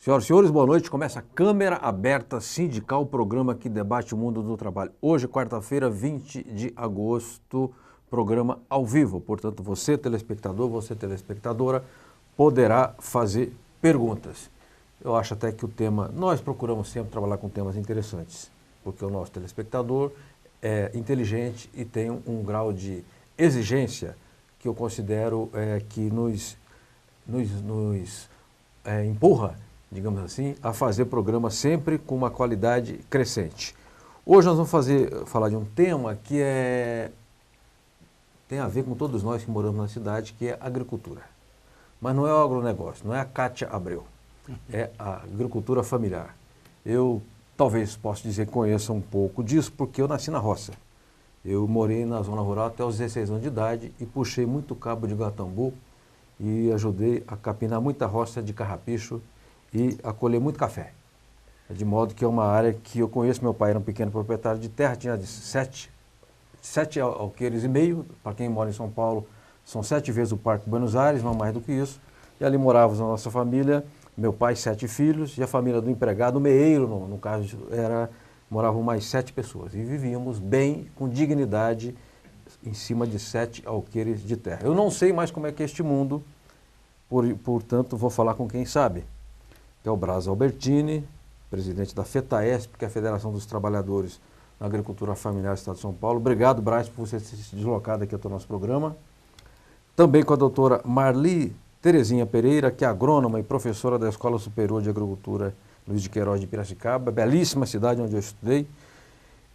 Senhoras e senhores, boa noite. Começa a Câmara Aberta Sindical, o programa que debate o mundo do trabalho. Hoje, quarta-feira, 20 de agosto, programa ao vivo. Portanto, você, telespectador, você, telespectadora, poderá fazer perguntas. Eu acho até que o tema... Nós procuramos sempre trabalhar com temas interessantes, porque o nosso telespectador é inteligente e tem um grau de exigência que eu considero que nos empurra, digamos assim, a fazer programa sempre com uma qualidade crescente. Hoje nós vamos falar de um tema que tem a ver com todos nós que moramos na cidade, que é a agricultura. Mas não é o agronegócio, não é a Cátia Abreu, é a agricultura familiar. Eu talvez possa dizer que conheça um pouco disso, porque eu nasci na roça. Eu morei na zona rural até os 16 anos de idade e puxei muito cabo de gatambu e ajudei a capinar muita roça de carrapicho e a colher muito café. De modo que é uma área que eu conheço. Meu pai era um pequeno proprietário de terra, tinha de 7 alqueires e meio. Para quem mora em São Paulo, são 7 vezes o Parque Buenos Aires, não mais do que isso. E ali morávamos a nossa família, meu pai, 7 filhos, e a família do empregado, o meeiro, no caso, moravam mais 7 pessoas. E vivíamos bem, com dignidade, em cima de 7 alqueires de terra. Eu não sei mais como é que é este mundo, portanto, vou falar com quem sabe, que é o Braz Albertini, presidente da FETAESP, que é a Federação dos Trabalhadores na Agricultura Familiar do Estado de São Paulo. Obrigado, Braz, por você ter se deslocado aqui ao nosso programa. Também com a doutora Marli Terezinha Pereira, que é agrônoma e professora da Escola Superior de Agricultura Luiz de Queiroz de Piracicaba, belíssima cidade onde eu estudei.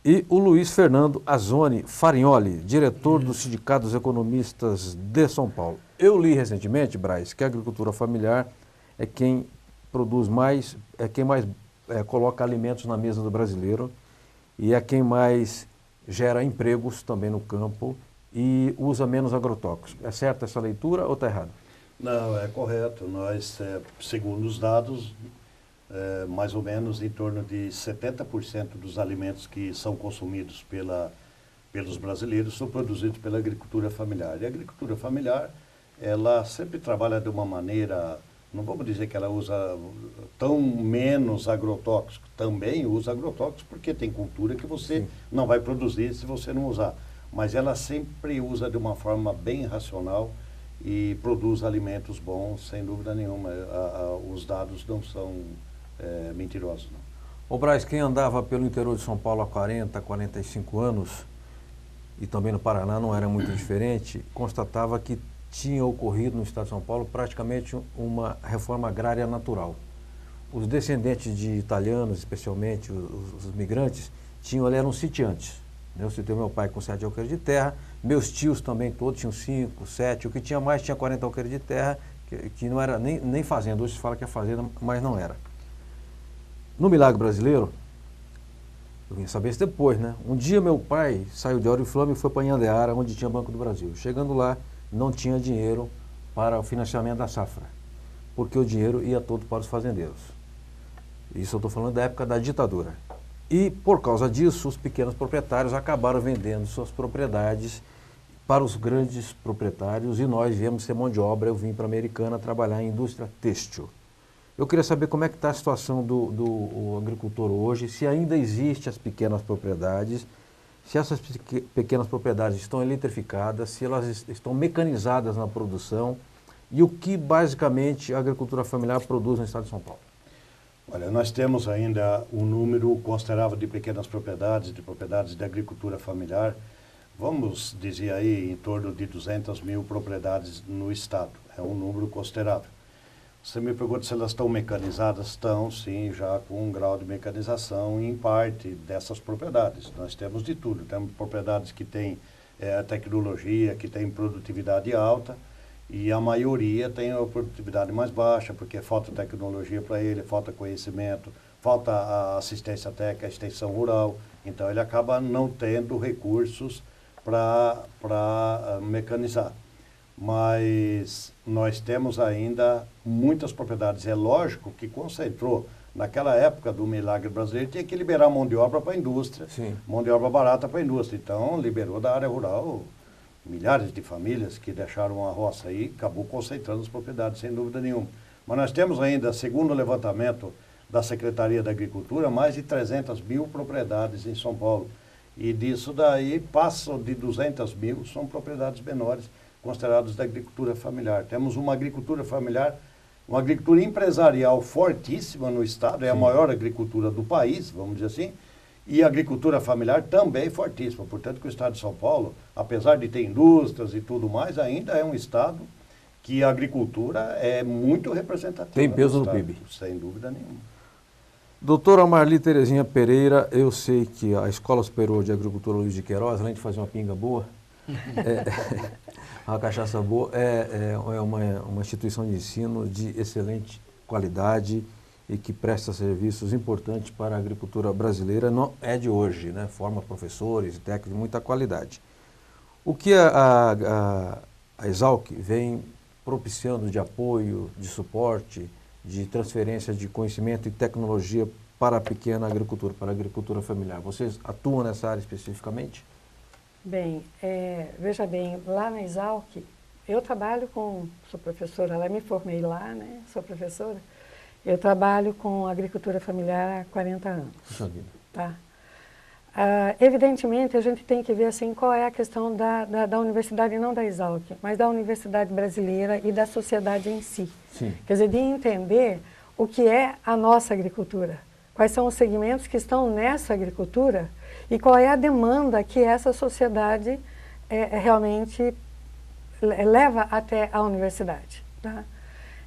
E o Luiz Fernando Azoni Farignoli, diretor do Sindicato dos Economistas de São Paulo. Eu li recentemente, Braz, que a agricultura familiar é quem produz mais, é quem mais coloca alimentos na mesa do brasileiro e é quem mais gera empregos também no campo e usa menos agrotóxicos. É certa essa leitura ou está errado? Não, é correto. Nós, segundo os dados, mais ou menos em torno de 70% dos alimentos que são consumidos pelos brasileiros são produzidos pela agricultura familiar. E a agricultura familiar, ela sempre trabalha de uma maneira, não vamos dizer que ela usa tão menos agrotóxico, também usa agrotóxicos porque tem cultura que você Sim. não vai produzir se você não usar. Mas ela sempre usa de uma forma bem racional e produz alimentos bons, sem dúvida nenhuma. Os dados não são mentirosos, não. Ô Braz, quem andava pelo interior de São Paulo há 40, 45 anos, e também no Paraná não era muito diferente, constatava que tinha ocorrido no estado de São Paulo praticamente uma reforma agrária natural. Os descendentes de italianos, especialmente os migrantes, eram sitiantes. Eu citei meu pai com 7 alqueires de terra, meus tios também todos tinham 5, 7, o que tinha mais tinha 40 alqueires de terra, que não era nem fazenda. Hoje se fala que é fazenda, mas não era. No Milagre Brasileiro, eu vim saber isso depois, né? Um dia meu pai saiu de Oriflama e foi para Anhandeara, onde tinha Banco do Brasil. Chegando lá, não tinha dinheiro para o financiamento da safra, porque o dinheiro ia todo para os fazendeiros. Isso eu estou falando da época da ditadura. E, por causa disso, os pequenos proprietários acabaram vendendo suas propriedades para os grandes proprietários e nós viemos ser mão de obra. Eu vim para a Americana trabalhar em indústria têxtil. Eu queria saber como é que está a situação do agricultor hoje, se ainda existem as pequenas propriedades, se essas pequenas propriedades estão eletrificadas, se elas estão mecanizadas na produção e o que basicamente a agricultura familiar produz no estado de São Paulo. Olha, nós temos ainda um número considerável de pequenas propriedades, de propriedades de agricultura familiar. Vamos dizer aí em torno de 200 mil propriedades no estado. É um número considerável. Você me pergunta se elas estão mecanizadas? Estão, sim, já com um grau de mecanização em parte dessas propriedades. Nós temos de tudo. Temos propriedades que têm tecnologia, que têm produtividade alta, e a maioria tem a produtividade mais baixa, porque falta tecnologia para ele, falta conhecimento, falta a assistência técnica, a extensão rural. Então ele acaba não tendo recursos para mecanizar. Mas nós temos ainda muitas propriedades. É lógico que concentrou, naquela época do Milagre Brasileiro, tinha que liberar mão de obra para a indústria, Sim. Mão de obra barata para a indústria. Então, liberou da área rural milhares de famílias que deixaram a roça aí, acabou concentrando as propriedades, sem dúvida nenhuma. Mas nós temos ainda, segundo o levantamento da Secretaria da Agricultura, mais de 300 mil propriedades em São Paulo. E disso daí, passam de 200 mil, são propriedades menores, consideradas da agricultura familiar. Temos uma agricultura familiar, uma agricultura empresarial fortíssima no estado, é a maior agricultura do país, vamos dizer assim, e a agricultura familiar também fortíssima. Portanto, que o estado de São Paulo, apesar de ter indústrias e tudo mais, ainda é um estado que a agricultura é muito representativa. Tem peso no PIB. Sem dúvida nenhuma. Doutora Marli Terezinha Pereira, eu sei que a Escola Superior de Agricultura Luiz de Queiroz, além de fazer uma pinga boa, uma cachaça boa, é uma instituição de ensino de excelente qualidade e que presta serviços importantes para a agricultura brasileira, não é de hoje, né? Forma professores e técnicos de muita qualidade. O que a Exalc vem propiciando de apoio, de suporte, de transferência de conhecimento e tecnologia para a pequena agricultura, para a agricultura familiar? Vocês atuam nessa área especificamente? Bem, veja bem, lá na Exalc, eu trabalho sou professora, lá me formei lá, né, sou professora, eu trabalho com agricultura familiar há 40 anos. Tá? Evidentemente, a gente tem que ver assim, qual é a questão da universidade, não da Exalc, mas da universidade brasileira e da sociedade em si. Sim. Quer dizer, de entender o que é a nossa agricultura, quais são os segmentos que estão nessa agricultura e qual é a demanda que essa sociedade realmente leva até a universidade. Tá?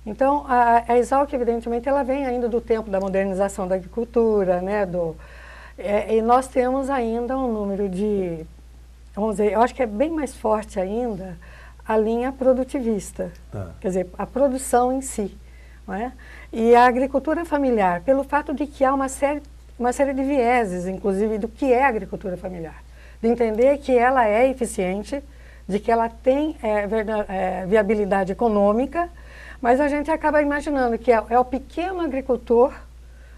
Então, a Exalc, evidentemente, ela vem ainda do tempo da modernização da agricultura, né, e nós temos ainda um número de, vamos dizer, eu acho que é bem mais forte ainda a linha produtivista, quer dizer, a produção em si. Não é? E a agricultura familiar, pelo fato de que há uma série de vieses, inclusive, do que é a agricultura familiar. De entender que ela é eficiente, de que ela tem viabilidade econômica, mas a gente acaba imaginando que é o pequeno agricultor,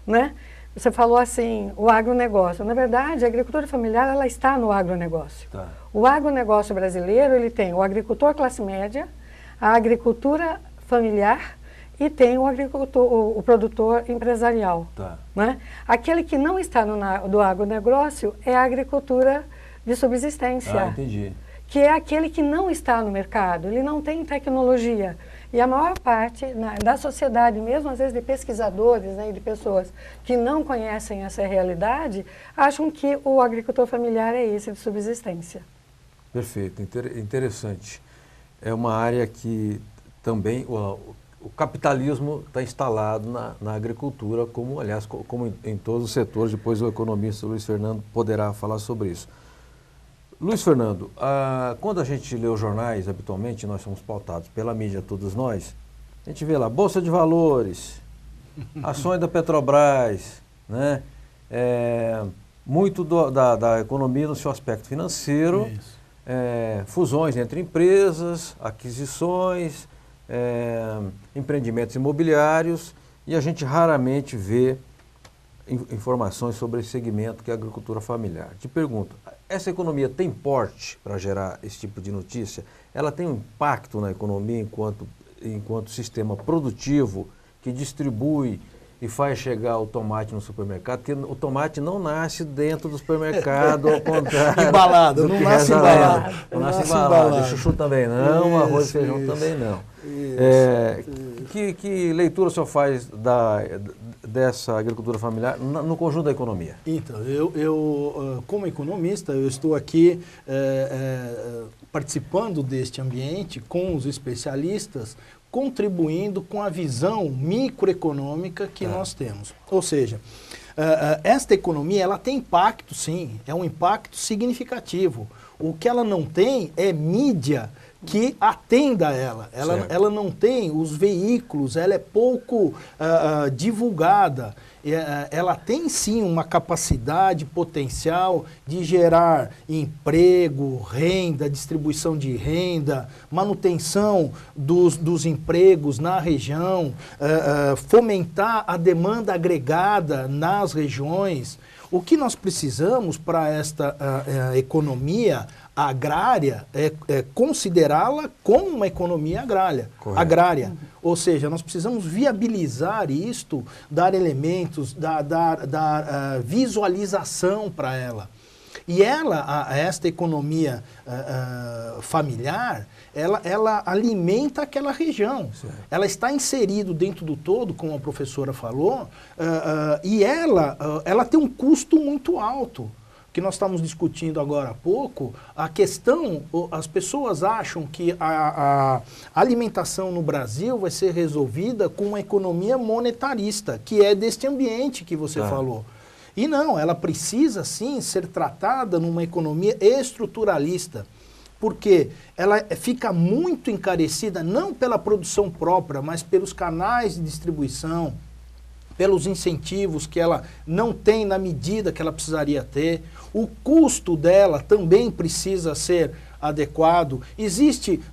né? Você falou assim, o agronegócio. Na verdade, a agricultura familiar, ela está no agronegócio. Tá. O agronegócio brasileiro, ele tem o agricultor classe média, a agricultura familiar e tem o produtor empresarial. Tá. Né? Aquele que não está do agronegócio é a agricultura de subsistência. Ah, entendi. Que é aquele que não está no mercado, ele não tem tecnologia. E a maior parte da sociedade, mesmo às vezes de pesquisadores, né, e de pessoas que não conhecem essa realidade, acham que o agricultor familiar é esse de subsistência. Perfeito, interessante. É uma área que também o capitalismo está instalado na agricultura, como, aliás, como em todos os setores. Depois o economista Luiz Fernando poderá falar sobre isso. Luiz Fernando, quando a gente lê os jornais, habitualmente nós somos pautados pela mídia, todos nós, a gente vê lá Bolsa de Valores, ações da Petrobras, né? Muito da economia no seu aspecto financeiro, fusões entre empresas, aquisições, empreendimentos imobiliários, e a gente raramente vê informações sobre esse segmento que é a agricultura familiar. Te pergunto, essa economia tem porte para gerar esse tipo de notícia? Ela tem um impacto na economia enquanto sistema produtivo que distribui e faz chegar o tomate no supermercado? Porque o tomate não nasce dentro do supermercado, ao contrário. Embalado, não nasce embalado. Não nasce embalado. O chuchu também não, arroz e feijão também não. Que leitura o senhor faz dessa agricultura familiar no conjunto da economia? Então, eu como economista, eu estou aqui participando deste ambiente com os especialistas, contribuindo com a visão microeconômica que nós temos. Ou seja, esta economia, ela tem impacto, sim, é um impacto significativo. O que ela não tem é mídia que atenda a ela. Ela não tem os veículos, ela é pouco divulgada. Ela tem sim uma capacidade potencial de gerar emprego, renda, distribuição de renda, manutenção dos empregos na região, fomentar a demanda agregada nas regiões. O que nós precisamos para esta economia agrária é considerá-la como uma economia agrária. Ou seja, nós precisamos viabilizar isto, dar elementos, dar visualização para ela. E esta economia familiar, ela alimenta aquela região. Certo. Ela está inserida dentro do todo, como a professora falou, e ela tem um custo muito alto. Que nós estamos discutindo agora há pouco, a questão, as pessoas acham que a alimentação no Brasil vai ser resolvida com uma economia monetarista, que é deste ambiente que você falou. E não, ela precisa sim ser tratada numa economia estruturalista, porque ela fica muito encarecida não pela produção própria, mas pelos canais de distribuição, pelos incentivos que ela não tem na medida que ela precisaria ter. O custo dela também precisa ser adequado.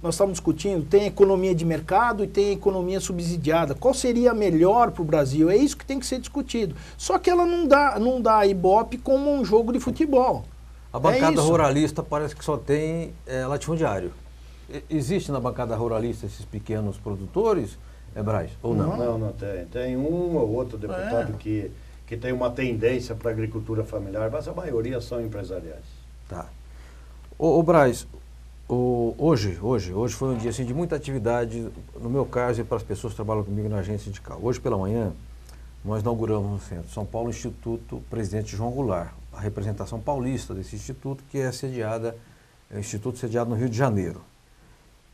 Nós estamos discutindo, tem economia de mercado e tem economia subsidiada. Qual seria a melhor para o Brasil? É isso que tem que ser discutido. Só que ela não dá Ibope como um jogo de futebol. A bancada ruralista parece que só tem latifundiário. Existe na bancada ruralista esses pequenos produtores, Braz, ou não? Não tem. Tem um ou outro deputado que tem uma tendência para a agricultura familiar, mas a maioria são empresariais. Tá. Ô Braz, hoje foi um dia assim, de muita atividade, no meu caso e para as pessoas que trabalham comigo na agência sindical. Hoje pela manhã, nós inauguramos no centro de São Paulo o Instituto Presidente João Goulart, a representação paulista desse instituto, que é o instituto sediado no Rio de Janeiro.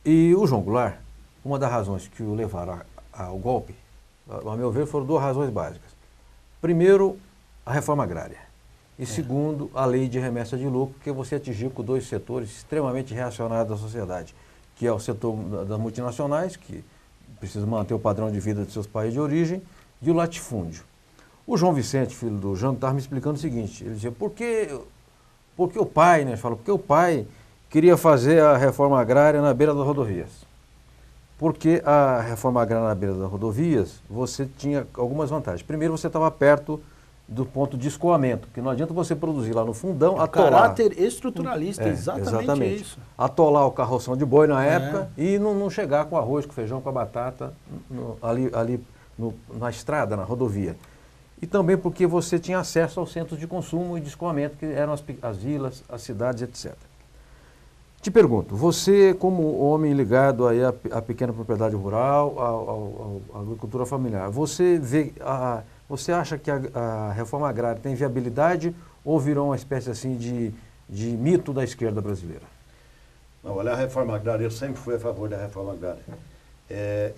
E o João Goulart, uma das razões que o levaram ao golpe, a meu ver, foram duas razões básicas. Primeiro, a reforma agrária. E segundo, a lei de remessa de lucro, que você atingiu com dois setores extremamente reacionários da sociedade, que é o setor das multinacionais, que precisa manter o padrão de vida de seus países de origem, e o latifúndio. O João Vicente, filho do Jânio, estava me explicando o seguinte, ele dizia, porque o pai, né, porque o pai queria fazer a reforma agrária na beira das rodovias. Porque a reforma agrária na beira das rodovias, você tinha algumas vantagens. Primeiro, você estava perto do ponto de escoamento, que não adianta você produzir lá no fundão, atolar... Caráter estruturalista, exatamente isso. Atolar o carroção de boi na época e não chegar com arroz, com feijão, com a batata na estrada, na rodovia. E também porque você tinha acesso aos centros de consumo e de escoamento, que eram as vilas, as cidades, etc. Te pergunto, você como homem ligado aí à pequena propriedade rural, à agricultura familiar, você acha que a reforma agrária tem viabilidade ou virou uma espécie assim de mito da esquerda brasileira? Não, olha, a reforma agrária, eu sempre fui a favor da reforma agrária.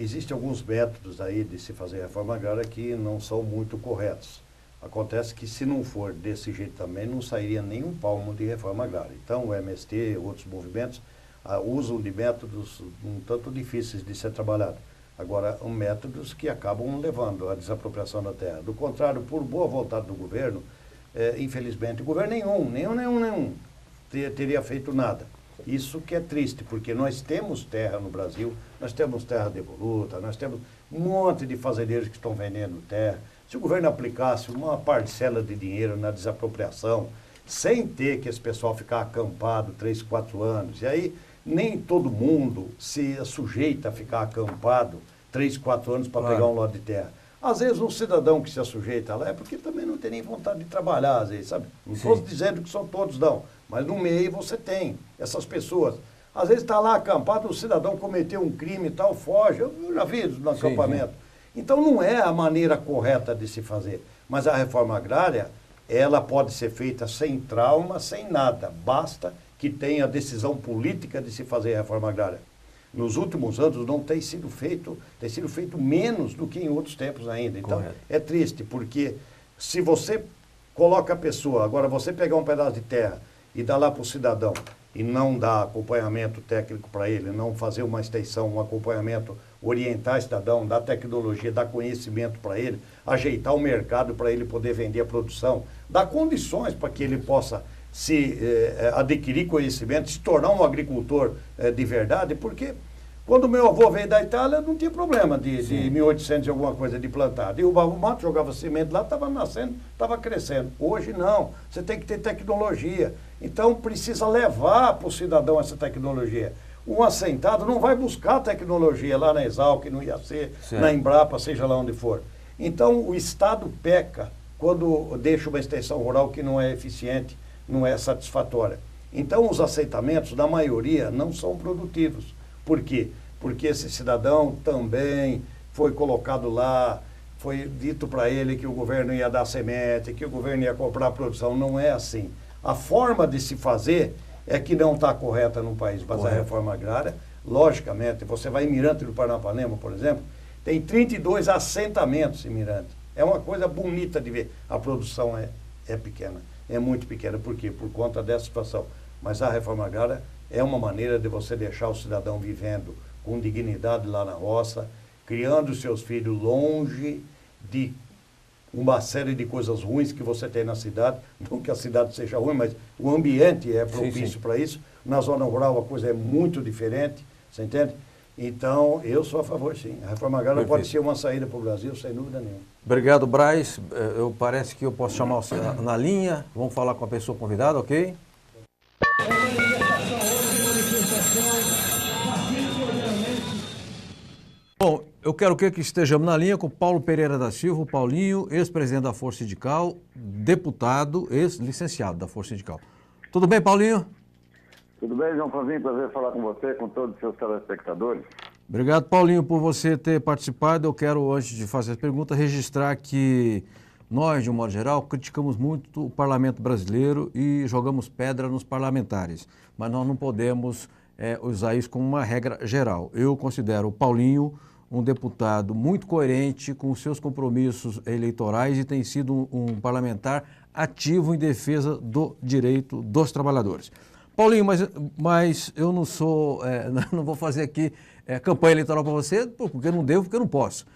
Existem alguns métodos aí de se fazer reforma agrária que não são muito corretos. Acontece que se não for desse jeito também, não sairia nenhum palmo de reforma agrária. Então o MST, outros movimentos, usam de métodos um tanto difíceis de ser trabalhado. Agora, métodos que acabam levando à desapropriação da terra. Do contrário, por boa vontade do governo, infelizmente, o governo nenhum teria feito nada. Isso que é triste, porque nós temos terra no Brasil, nós temos terra devoluta, nós temos um monte de fazendeiros que estão vendendo terra. Se o governo aplicasse uma parcela de dinheiro na desapropriação, sem ter que esse pessoal ficar acampado 3, 4 anos, e aí nem todo mundo se sujeita a ficar acampado 3, 4 anos para pegar um lote de terra. Às vezes um cidadão que se sujeita lá é porque também não tem nem vontade de trabalhar, às vezes, sabe? Não estou dizendo que são todos não, mas no meio você tem essas pessoas. Às vezes está lá acampado, o cidadão cometeu um crime e tal, foge, eu já vi isso no acampamento. Então não é a maneira correta de se fazer. Mas a reforma agrária, ela pode ser feita sem trauma, sem nada. Basta que tenha decisão política de se fazer a reforma agrária. Nos últimos anos não tem sido feito menos do que em outros tempos ainda. Então é triste, porque se você coloca a pessoa, agora você pegar um pedaço de terra e dar lá para o cidadão e não dar acompanhamento técnico para ele, não fazer uma extensão, um acompanhamento, orientar o cidadão, dar tecnologia, dar conhecimento para ele, ajeitar o mercado para ele poder vender a produção, dar condições para que ele possa adquirir conhecimento, se tornar um agricultor de verdade, porque Quando meu avô veio da Itália, não tinha problema de 1800 e alguma coisa de plantar. Derrubava o mato, jogava semente lá, estava nascendo, estava crescendo. Hoje não, você tem que ter tecnologia. Então precisa levar para o cidadão essa tecnologia. Um assentado não vai buscar tecnologia lá na Exalc, no IAC, na Embrapa, seja lá onde for. Então o Estado peca quando deixa uma extensão rural que não é eficiente, não é satisfatória. Então os assentamentos, na maioria, não são produtivos. Por quê? Porque esse cidadão também foi colocado lá, foi dito para ele que o governo ia dar semente, que o governo ia comprar a produção. Não é assim. A forma de se fazer é que não está correta no país, mas a reforma agrária, logicamente, você vai em Mirante do Paranapanema, por exemplo, tem 32 assentamentos em Mirante. É uma coisa bonita de ver. A produção é pequena, é muito pequena. Por quê? Por conta dessa situação. Mas a reforma agrária é uma maneira de você deixar o cidadão vivendo com dignidade lá na roça, criando os seus filhos longe de uma série de coisas ruins que você tem na cidade. Não que a cidade seja ruim, mas o ambiente é propício para isso. Na zona rural a coisa é muito diferente, você entende? Então, eu sou a favor, sim. A reforma agrária pode ser uma saída para o Brasil, sem dúvida nenhuma. Obrigado, Braz. Parece que eu posso chamar você na linha. Vamos falar com a pessoa convidada, ok? Bom, eu quero que estejamos na linha com Paulo Pereira da Silva, o Paulinho, ex-presidente da Força Sindical, deputado, ex-licenciado da Força Sindical. Tudo bem, Paulinho? Tudo bem, João Flavinho? Prazer falar com você, com todos os seus telespectadores. Obrigado, Paulinho, por você ter participado. Eu quero, antes de fazer as perguntas, registrar que nós, de um modo geral, criticamos muito o parlamento brasileiro e jogamos pedra nos parlamentares, mas nós não podemos usar isso como uma regra geral. Eu considero o Paulinho um deputado muito coerente com os seus compromissos eleitorais e tem sido um parlamentar ativo em defesa do direito dos trabalhadores. Paulinho, mas eu não sou, não vou fazer aqui campanha eleitoral para você, porque não devo, porque eu não posso.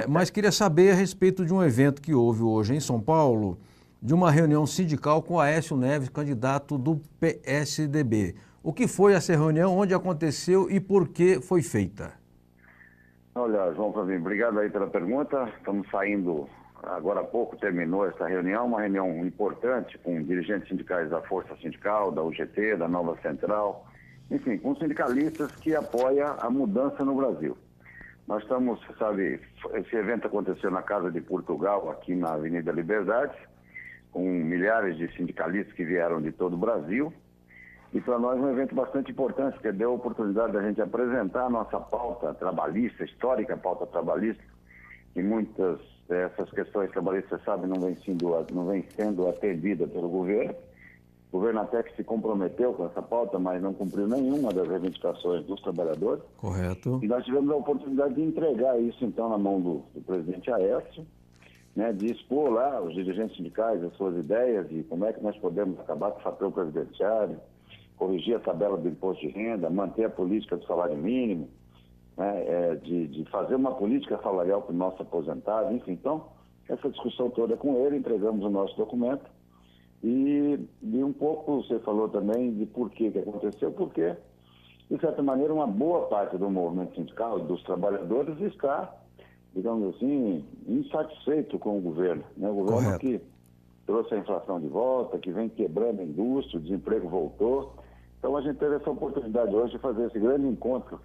Mas queria saber a respeito de um evento que houve hoje em São Paulo, de uma reunião sindical com Aécio Neves, candidato do PSDB. O que foi essa reunião, onde aconteceu e por que foi feita? Olha, João Flavinho, obrigado aí pela pergunta. Estamos saindo, agora há pouco terminou essa reunião, uma reunião importante com dirigentes sindicais da Força Sindical, da UGT, da Nova Central, enfim, com sindicalistas que apoiam a mudança no Brasil. Nós estamos, sabe, esse evento aconteceu na Casa de Portugal, aqui na Avenida Liberdade, com milhares de sindicalistas que vieram de todo o Brasil. E para nós é um evento bastante importante, porque deu a oportunidade da gente apresentar a nossa pauta trabalhista, histórica pauta trabalhista, que muitas dessas questões trabalhistas, você sabe, não vem sendo atendida pelo governo. O governo até que se comprometeu com essa pauta, mas não cumpriu nenhuma das reivindicações dos trabalhadores. Correto. E nós tivemos a oportunidade de entregar isso, então, na mão do presidente Aécio, né, de expor lá os dirigentes sindicais as suas ideias e como é que nós podemos acabar com o fator previdenciário, corrigir a tabela do imposto de renda, manter a política do salário mínimo, né, de fazer uma política salarial para o nosso aposentado, enfim. Então, essa discussão toda com ele, entregamos o nosso documento e um pouco você falou também de por que aconteceu, porque, de certa maneira, uma boa parte do movimento sindical, dos trabalhadores, está, digamos assim, insatisfeito com o governo, né? O governo Correto. Que trouxe a inflação de volta, que vem quebrando a indústria, o desemprego voltou. Então a gente teve essa oportunidade hoje de fazer esse grande encontro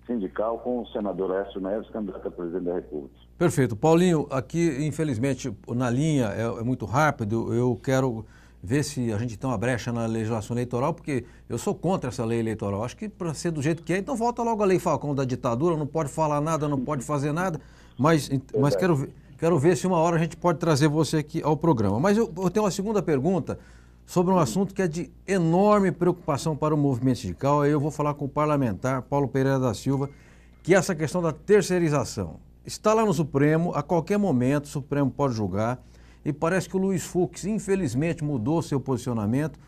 sindical com o senador Aécio Neves, candidato a presidente da República. Perfeito. Paulinho, aqui, infelizmente, na linha é muito rápido, eu quero ver se a gente tem uma brecha na legislação eleitoral, porque eu sou contra essa lei eleitoral. Acho que para ser do jeito que é, então volta logo a lei Falcão da ditadura, não pode falar nada, não pode fazer nada, mas quero ver se uma hora a gente pode trazer você aqui ao programa. Mas eu tenho uma segunda pergunta sobre um assunto que é de enorme preocupação para o movimento sindical. Aí eu vou falar com o parlamentar Paulo Pereira da Silva, que é essa questão da terceirização. Está lá no Supremo, a qualquer momento o Supremo pode julgar, e parece que o Luiz Fux, infelizmente, mudou seu posicionamento.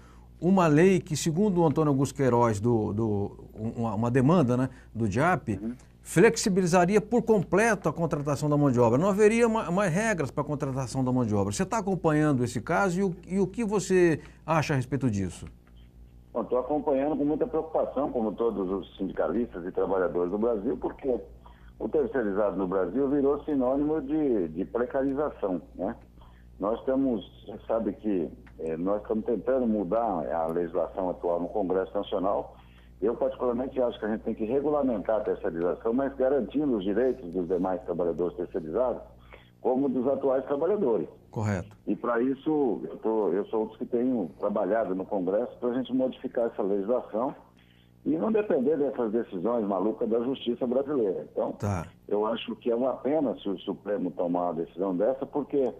Uma lei que, segundo o Antônio Augusto Queiroz, uma demanda, né, do DIAP, flexibilizaria por completo a contratação da mão de obra. Não haveria mais regras para a contratação da mão de obra. Você está acompanhando esse caso e o que você acha a respeito disso? Estou acompanhando com muita preocupação, como todos os sindicalistas e trabalhadores do Brasil, porque o terceirizado no Brasil virou sinônimo de precarização, né? Nós estamos, você sabe que nós estamos tentando mudar a legislação atual no Congresso Nacional. Eu, particularmente, acho que a gente tem que regulamentar a terceirização, mas garantindo os direitos dos demais trabalhadores terceirizados, como dos atuais trabalhadores. Correto. E, para isso, eu sou um dos que tenho trabalhado no Congresso para a gente modificar essa legislação e não depender dessas decisões malucas da justiça brasileira. Então, eu acho que é uma pena se o Supremo tomar uma decisão dessa, porque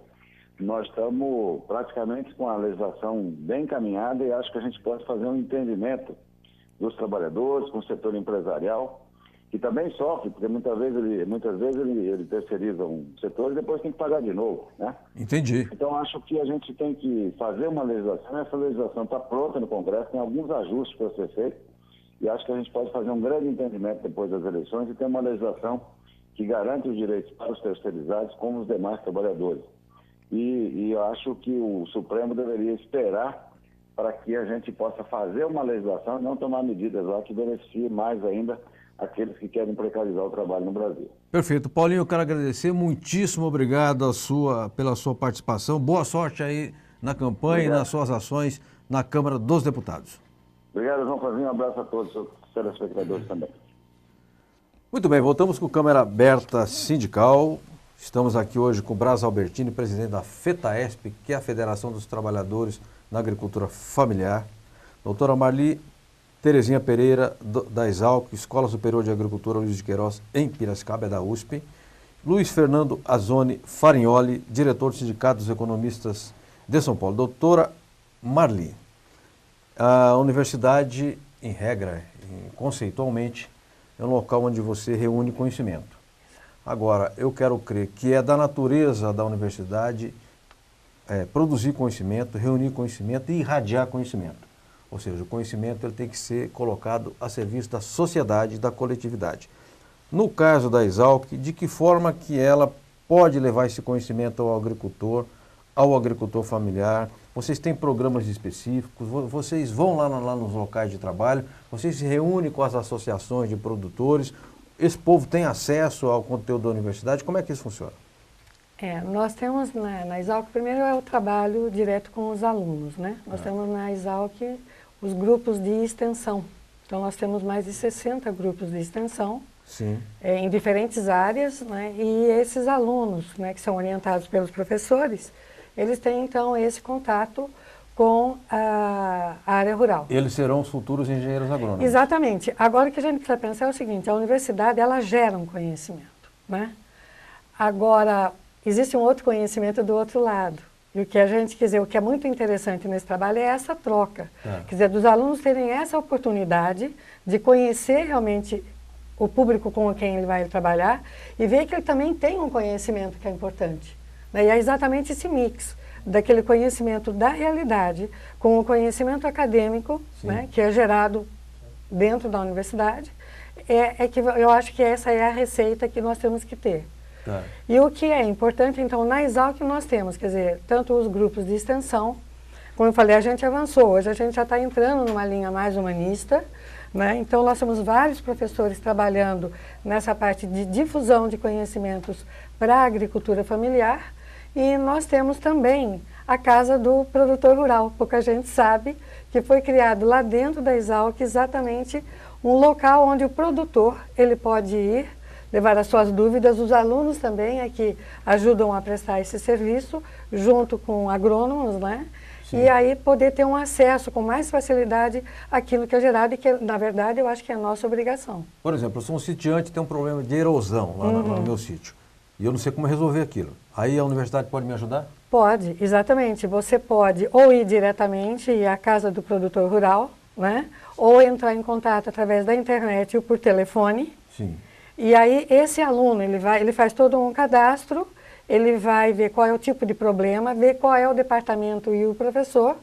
nós estamos praticamente com a legislação bem encaminhada e acho que a gente pode fazer um entendimento dos trabalhadores, com o setor empresarial, que também sofre, porque muitas vezes ele terceiriza um setor e depois tem que pagar de novo, né? Entendi. Então, acho que a gente tem que fazer uma legislação. Essa legislação está pronta no Congresso, tem alguns ajustes para ser feitos, e acho que a gente pode fazer um grande entendimento depois das eleições e ter uma legislação que garante os direitos para os terceirizados como os demais trabalhadores. E eu acho que o Supremo deveria esperar para que a gente possa fazer uma legislação e não tomar medidas lá que beneficiem mais ainda aqueles que querem precarizar o trabalho no Brasil. Perfeito. Paulinho, eu quero agradecer, muitíssimo obrigado pela sua participação. Boa sorte aí na campanha e nas suas ações na Câmara dos Deputados. Obrigado, João Flavinho. Um abraço a todos os telespectadores também. Muito bem, voltamos com a Câmara Aberta Sindical. Estamos aqui hoje com o Braz Albertini, presidente da FETAESP, que é a Federação dos Trabalhadores na Agricultura Familiar. Doutora Marli Terezinha Pereira, da Exalc, Escola Superior de Agricultura Luiz de Queiroz, em Piracicaba, é da USP. Luiz Fernando Azoni Farignoli, diretor do Sindicato dos Economistas de São Paulo. Doutora Marli, a universidade, em regra, conceitualmente, é um local onde você reúne conhecimento. Agora, eu quero crer que é da natureza da universidade produzir conhecimento, reunir conhecimento e irradiar conhecimento. Ou seja, o conhecimento ele tem que ser colocado a serviço da sociedade e da coletividade. No caso da Exalc, de que forma que ela pode levar esse conhecimento ao agricultor familiar? Vocês têm programas específicos, vocês vão lá nos locais de trabalho, vocês se reúnem com as associações de produtores, esse povo tem acesso ao conteúdo da universidade, como é que isso funciona? Nós temos na Exalc, primeiro é o trabalho direto com os alunos, né? Nós temos na Exalc os grupos de extensão. Então, nós temos mais de 60 grupos de extensão. Sim. Em diferentes áreas, né? E esses alunos, né, que são orientados pelos professores, eles têm, então, esse contato com a área rural. Eles serão os futuros engenheiros agrônomos. Exatamente. Agora, o que a gente precisa pensar é o seguinte, a universidade, ela gera um conhecimento, né? Agora, existe um outro conhecimento do outro lado. E o que a gente, quer dizer, o que é muito interessante nesse trabalho é essa troca. Quer dizer, dos alunos terem essa oportunidade de conhecer realmente o público com quem ele vai trabalhar e ver que ele também tem um conhecimento que é importante. Né? E é exatamente esse mix daquele conhecimento da realidade com o conhecimento acadêmico, né, que é gerado dentro da universidade, que eu acho que essa é a receita que nós temos que ter. E o que é importante, então, na Exalc nós temos, quer dizer, tanto os grupos de extensão, como eu falei, a gente avançou, hoje a gente já está entrando numa linha mais humanista, né? Então nós temos vários professores trabalhando nessa parte de difusão de conhecimentos para a agricultura familiar e nós temos também a Casa do Produtor Rural, pouca gente sabe que foi criado lá dentro da Exalc exatamente um local onde o produtor ele pode ir levar as suas dúvidas, os alunos também que ajudam a prestar esse serviço, junto com agrônomos, né? Sim. E aí poder ter um acesso com mais facilidade àquilo que é gerado e que, na verdade, eu acho que é a nossa obrigação. Por exemplo, eu sou um sitiante e tenho um problema de erosão lá no meu sítio, e eu não sei como resolver aquilo. Aí a universidade pode me ajudar? Pode, exatamente. Você pode ou ir diretamente à Casa do Produtor Rural, né? Ou entrar em contato através da internet ou por telefone. Sim. E aí esse aluno, ele faz todo um cadastro, ele vai ver qual é o tipo de problema, ver qual é o departamento e o professor,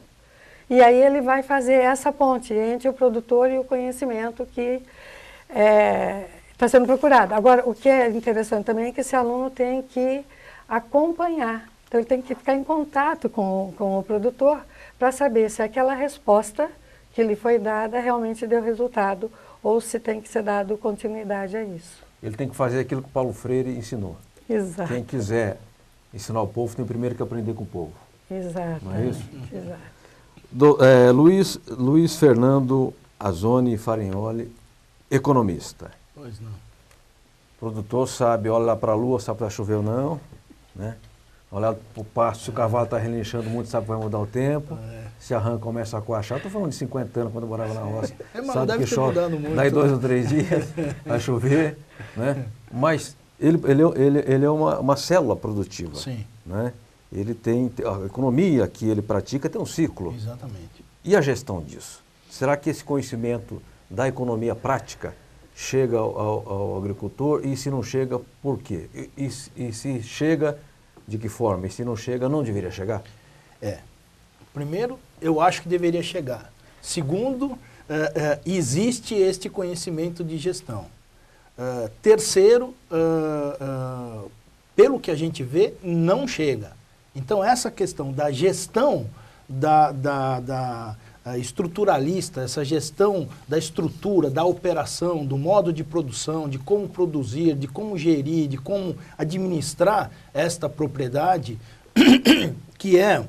e aí ele vai fazer essa ponte entre o produtor e o conhecimento que está sendo procurado. Agora, o que é interessante também é que esse aluno tem que acompanhar, então ele tem que ficar em contato com o produtor para saber se aquela resposta que lhe foi dada realmente deu resultado, ou se tem que ser dado continuidade a isso. Ele tem que fazer aquilo que o Paulo Freire ensinou. Exato. Quem quiser ensinar o povo tem primeiro que aprender com o povo. Exato. Não é isso? Exato. Luiz Fernando Azoni Farignoli, economista. Pois não. O produtor sabe, olha lá para a lua, sabe se vai chover ou não, né? Olha para o pasto, se o cavalo está relinchando muito, sabe que vai mudar o tempo. Se a rã começa a coachar, estou falando de 50 anos, quando eu morava na roça. Mas sabe deve que ter chove, mudado muito, daí 2 né? ou 3 dias vai chover, né? Mas ele é uma célula produtiva. Sim. Né? Ele tem, a economia que ele pratica tem um ciclo. Exatamente. E a gestão disso? Será que esse conhecimento da economia prática chega ao agricultor? E se não chega, por quê? E se chega, de que forma? E se não chega, não deveria chegar? Primeiro, eu acho que deveria chegar. Segundo, existe este conhecimento de gestão. Terceiro, pelo que a gente vê, não chega. Então, essa questão da gestão estruturalista, essa gestão da estrutura, da operação, do modo de produção, de como produzir, de como gerir, de como administrar esta propriedade, que é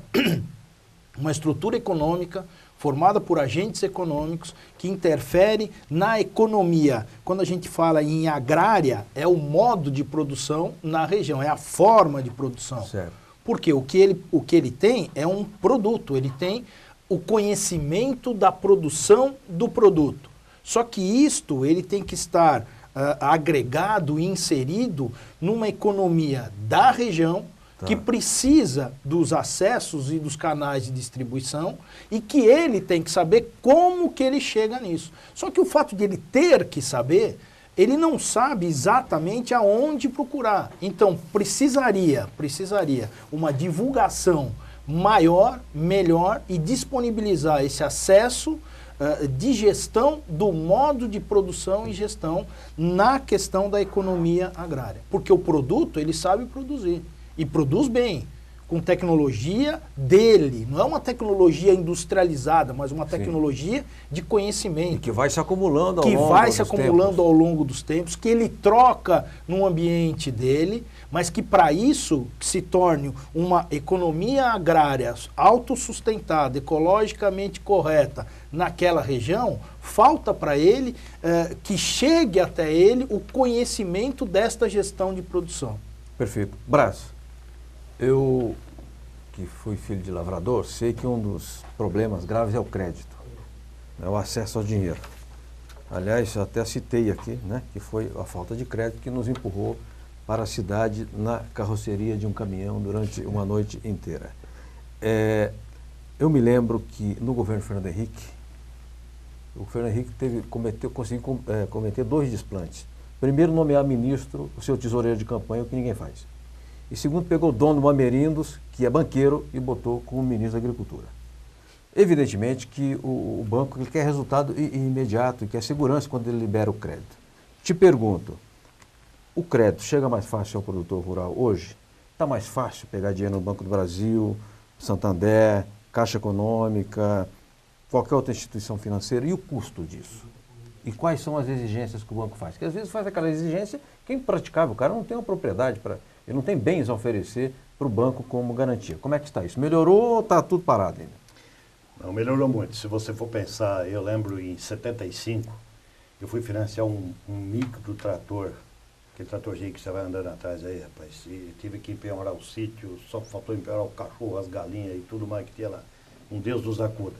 uma estrutura econômica formada por agentes econômicos que interfere na economia. Quando a gente fala em agrária, é o modo de produção na região, é a forma de produção. Certo. Porque o que ele tem é um produto, ele tem o conhecimento da produção do produto. Só que isto ele tem que estar agregado e inserido numa economia da região, que precisa dos acessos e dos canais de distribuição e que ele tem que saber como que ele chega nisso. Só que o fato de ele ter que saber, ele não sabe exatamente aonde procurar. Então, precisaria uma divulgação maior, melhor e disponibilizar esse acesso de gestão do modo de produção e gestão na questão da economia agrária. Porque o produto, ele sabe produzir. E produz bem, com tecnologia dele. Não é uma tecnologia industrializada, mas uma tecnologia de conhecimento. E que vai se acumulando ao longo dos tempos, que ele troca no ambiente dele, mas que para isso que se torne uma economia agrária autossustentada, ecologicamente correta naquela região, falta para ele que chegue até ele o conhecimento desta gestão de produção. Perfeito. Brás, eu, que fui filho de lavrador, sei que um dos problemas graves é o crédito, é o acesso ao dinheiro. Aliás, eu até citei aqui, né, que foi a falta de crédito que nos empurrou para a cidade na carroceria de um caminhão durante uma noite inteira. Eu me lembro que no governo Fernando Henrique, o Fernando Henrique conseguiu cometer 2 desplantes. Primeiro, nomear ministro, o seu tesoureiro de campanha, o que ninguém faz. E segundo, pegou o dono do Amerindos, que é banqueiro, e botou como ministro da Agricultura. Evidentemente que o banco ele quer resultado imediato e quer segurança quando ele libera o crédito. Te pergunto, o crédito chega mais fácil ao produtor rural hoje? Está mais fácil pegar dinheiro no Banco do Brasil, Santander, Caixa Econômica, qualquer outra instituição financeira? E o custo disso? E quais são as exigências que o banco faz? Porque às vezes faz aquela exigência que é impraticável, o cara não tem uma propriedade para... Ele não tem bens a oferecer para o banco como garantia. Como é que está isso? Melhorou ou está tudo parado ainda? Não, melhorou muito. Se você for pensar, eu lembro em 75, eu fui financiar um micro trator, aquele tratorzinho que você vai andando atrás aí, rapaz, e tive que empenhorar o sítio, só faltou empenhorar o cachorro, as galinhas e tudo mais que tinha lá. Um Deus nos acuda.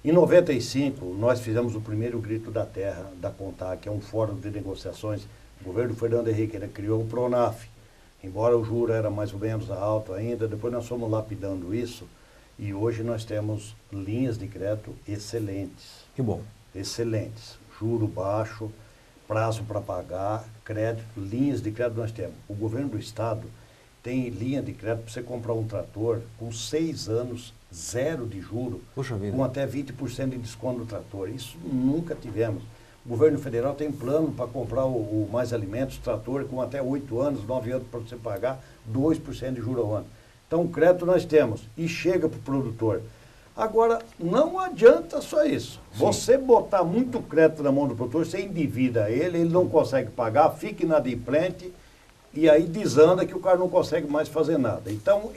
Em 95, nós fizemos o primeiro grito da terra da CONTAG, que é um fórum de negociações. O governo Fernando Henrique criou o PRONAF. Embora o juro era mais ou menos alto ainda, depois nós fomos lapidando isso e hoje nós temos linhas de crédito excelentes. Que bom. Excelentes. Juro baixo, prazo para pagar, crédito, linhas de crédito nós temos. O governo do estado tem linha de crédito para você comprar um trator com 6 anos, 0 de juro, com até 20% de desconto do trator. Isso nunca tivemos. O governo federal tem plano para comprar o Mais Alimentos, trator, com até 8 anos, 9 anos para você pagar 2% de juros ao ano. Então, o crédito nós temos e chega para o produtor. Agora, não adianta só isso. Sim. Você botar muito crédito na mão do produtor, você endivida ele não consegue pagar, fica inadimplente, e aí desanda que o cara não consegue mais fazer nada. Então,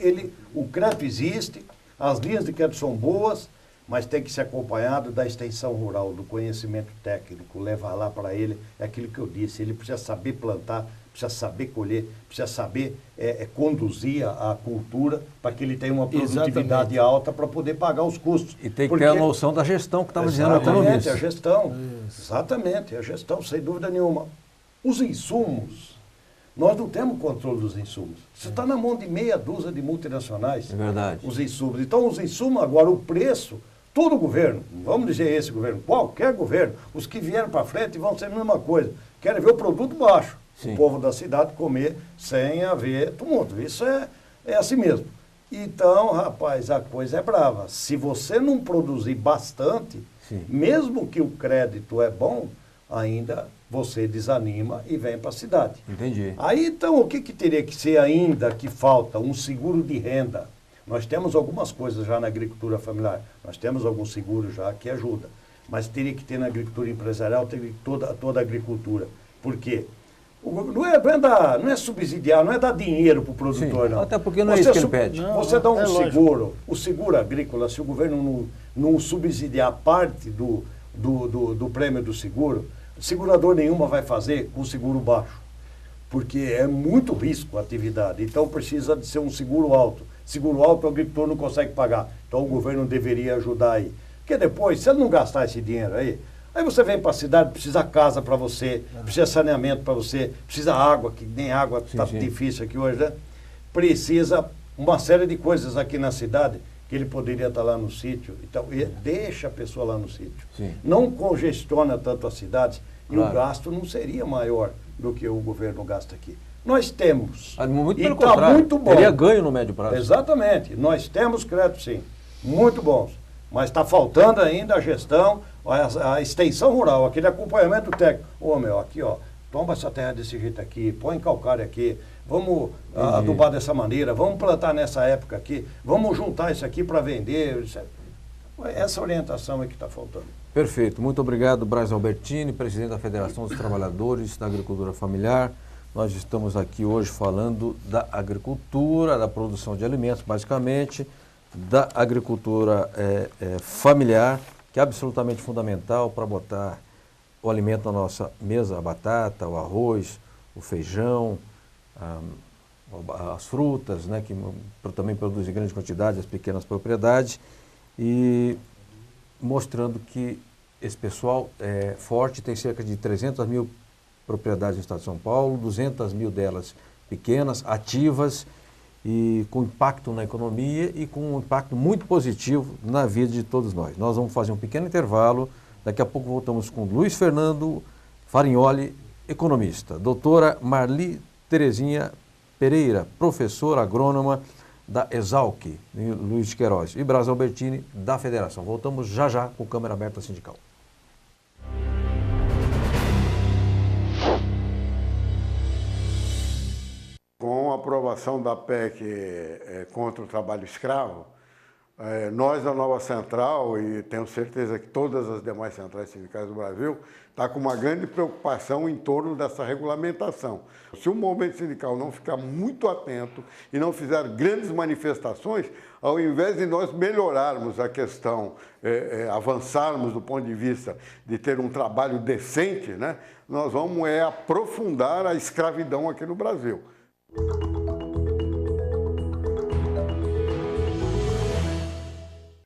o crédito existe, as linhas de crédito são boas, mas tem que ser acompanhado da extensão rural, do conhecimento técnico, levar lá para ele, é aquilo que eu disse, ele precisa saber plantar, precisa saber colher, precisa saber conduzir a cultura para que ele tenha uma produtividade alta para poder pagar os custos. E tem que ter a noção da gestão que estava dizendo o economista. Exatamente, a gestão. Isso. Exatamente, a gestão, sem dúvida nenhuma. Os insumos, nós não temos controle dos insumos. Isso está na mão de meia dúzia de multinacionais. É verdade. Os insumos. Então, os insumos, agora, o preço, todo governo, vamos dizer esse governo, qualquer governo, os que vieram para frente vão ser a mesma coisa. Querem ver o produto baixo. Sim. O povo da cidade comer sem haver tumulto. Isso é assim mesmo. Então, rapaz, a coisa é brava. Se você não produzir bastante, sim, mesmo que o crédito é bom, ainda você desanima e vem para a cidade. Entendi. Aí, então, o que teria que ser ainda que falta? Um seguro de renda. Nós temos algumas coisas já na agricultura familiar. Nós temos alguns seguros já que ajudam. Mas teria que ter na agricultura empresarial, teria que ter toda a agricultura. Por quê? Não é subsidiar, não é dar dinheiro para o produtor, sim, não. Até porque não é isso que ele pede. Você dá um seguro, o seguro agrícola, se o governo não subsidiar parte do prêmio do seguro, segurador nenhuma vai fazer com seguro baixo. Porque é muito risco a atividade, então precisa de ser um seguro alto. Seguro alto o agricultor não consegue pagar, então o governo deveria ajudar aí. Porque depois, se ele não gastar esse dinheiro aí você vem para a cidade, precisa casa para você, precisa saneamento para você, precisa água, que nem água está difícil aqui hoje, né? Precisa uma série de coisas aqui na cidade que ele poderia estar lá no sítio. Então, deixa a pessoa lá no sítio. Sim. Não congestiona tanto as cidades e o gasto não seria maior do que o governo gasta aqui. Nós temos. Muito pelo contrário, muito bom. Teria ganho no médio prazo. Exatamente. Nós temos crédito, sim. Muito bons. Mas está faltando ainda a gestão, a extensão rural, aquele acompanhamento técnico. Aqui, toma essa terra desse jeito aqui, põe calcário aqui, vamos adubar dessa maneira, vamos plantar nessa época aqui, vamos juntar isso aqui para vender. Essa orientação é que está faltando. Perfeito. Muito obrigado, Braz Albertini, presidente da Federação dos Trabalhadores da Agricultura Familiar. Nós estamos aqui hoje falando da agricultura, da produção de alimentos, basicamente, da agricultura familiar, que é absolutamente fundamental para botar o alimento na nossa mesa, a batata, o arroz, o feijão, as frutas, né, que também produzem grande quantidade, as pequenas propriedades, e mostrando que esse pessoal é forte, tem cerca de 300 mil propriedades no estado de São Paulo, 200 mil delas pequenas, ativas, e com impacto na economia e com um impacto muito positivo na vida de todos nós. Nós vamos fazer um pequeno intervalo, daqui a pouco voltamos com Luiz Fernando Farignoli, economista, doutora Marli Terezinha Pereira, professora agrônoma da Exalc, Luiz de Queiroz, e Braz Albertini, da Federação. Voltamos já já com Câmara Aberta Sindical. Com a aprovação da PEC contra o trabalho escravo, nós da Nova Central, e tenho certeza que todas as demais centrais sindicais do Brasil, está com uma grande preocupação em torno dessa regulamentação. Se o movimento sindical não ficar muito atento e não fizer grandes manifestações, ao invés de nós melhorarmos a questão, avançarmos do ponto de vista de ter um trabalho decente, né, nós vamos aprofundar a escravidão aqui no Brasil.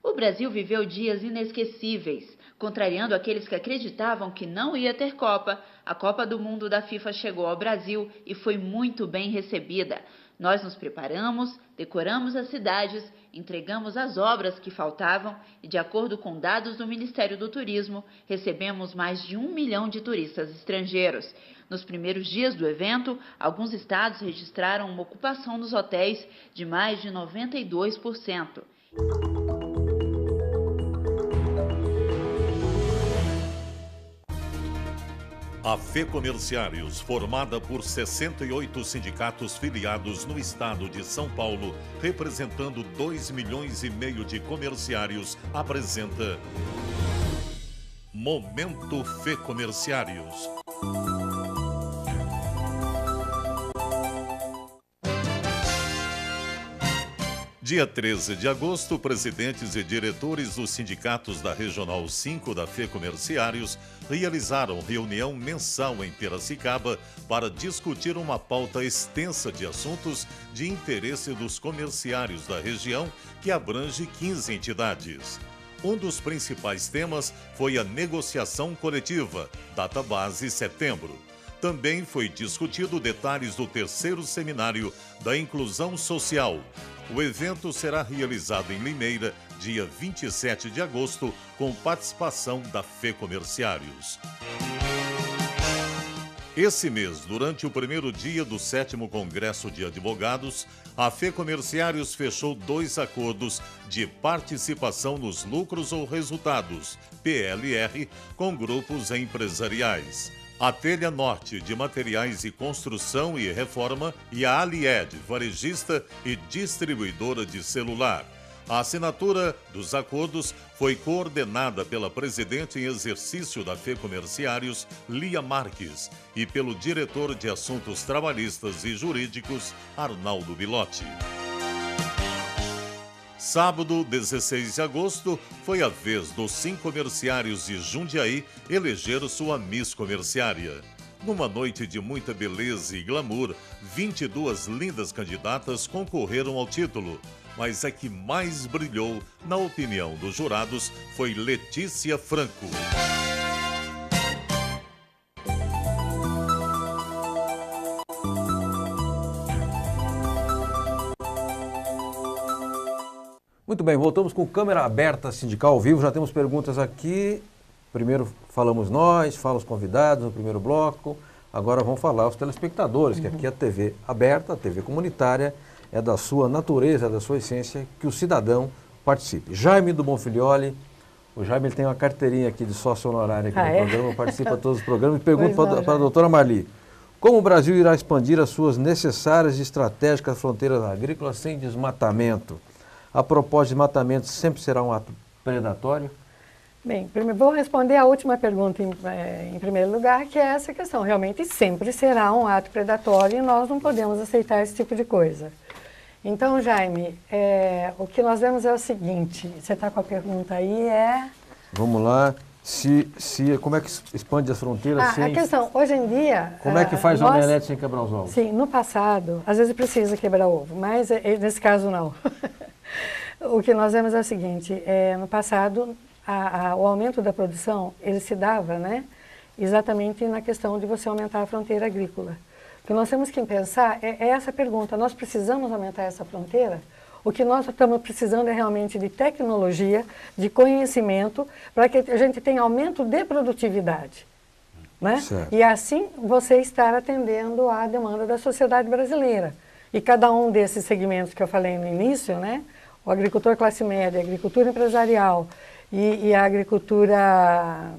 O Brasil viveu dias inesquecíveis. Contrariando aqueles que acreditavam que não ia ter Copa, a Copa do Mundo da FIFA chegou ao Brasil e foi muito bem recebida. Nós nos preparamos, decoramos as cidades, entregamos as obras que faltavam e, de acordo com dados do Ministério do Turismo, recebemos mais de 1 milhão de turistas estrangeiros. Nos primeiros dias do evento, alguns estados registraram uma ocupação nos hotéis de mais de 92%. A FEComerciários, formada por 68 sindicatos filiados no estado de São Paulo, representando 2,5 milhões de comerciários, apresenta Momento FEComerciários. Dia 13 de agosto, presidentes e diretores dos sindicatos da Regional 5 da FEComerciários realizaram reunião mensal em Piracicaba para discutir uma pauta extensa de assuntos de interesse dos comerciários da região, que abrange 15 entidades. Um dos principais temas foi a negociação coletiva, data base setembro. Também foi discutido detalhes do 3º seminário da inclusão social. O evento será realizado em Limeira, dia 27 de agosto, com participação da FEComerciários. Esse mês, durante o primeiro dia do 7º Congresso de Advogados, a FEComerciários fechou 2 acordos de participação nos lucros ou resultados, PLR, com grupos empresariais. A Telha Norte, de Materiais e Construção e Reforma, e a Alied, varejista e distribuidora de celular. A assinatura dos acordos foi coordenada pela presidente em exercício da FEComerciários, Lia Marques, e pelo diretor de Assuntos Trabalhistas e Jurídicos, Arnaldo Bilotti. Sábado, 16 de agosto, foi a vez dos 5 comerciários de Jundiaí eleger sua Miss Comerciária. Numa noite de muita beleza e glamour, 22 lindas candidatas concorreram ao título, mas a que mais brilhou, na opinião dos jurados, foi Letícia Franco. Muito bem, voltamos com câmera aberta sindical ao vivo, já temos perguntas aqui. Primeiro falamos nós, falam os convidados no primeiro bloco, agora vão falar os telespectadores, que aqui é a TV aberta, a TV comunitária, é da sua natureza, da sua essência, que o cidadão participe. Jaime do Bonfilioli, o Jaime ele tem uma carteirinha aqui de sócio honorário aqui no programa, participa de todos os programas, e pergunta para a doutora Marli, como o Brasil irá expandir as suas necessárias e estratégicas fronteiras agrícolas sem desmatamento? A propósito de desmatamento sempre será um ato predatório? Bem, primeiro vou responder a última pergunta em primeiro lugar, que é essa questão. Realmente sempre será um ato predatório e nós não podemos aceitar esse tipo de coisa. Então, Jaime, o que nós vemos é o seguinte, você está com a pergunta aí, Vamos lá, como é que expande as fronteiras sem... A questão, hoje em dia... Como é que faz omelete sem quebrar os ovos? Sim, no passado, às vezes precisa quebrar ovo, mas nesse caso não. O que nós vemos é o seguinte, no passado, o aumento da produção, ele se dava, né, exatamente na questão de você aumentar a fronteira agrícola. O que nós temos que pensar é essa pergunta, nós precisamos aumentar essa fronteira? O que nós estamos precisando é realmente de tecnologia, de conhecimento, para que a gente tenha aumento de produtividade, né? E assim você estar atendendo à demanda da sociedade brasileira. E cada um desses segmentos que eu falei no início, né, o agricultor classe média, a agricultura empresarial e a agricultura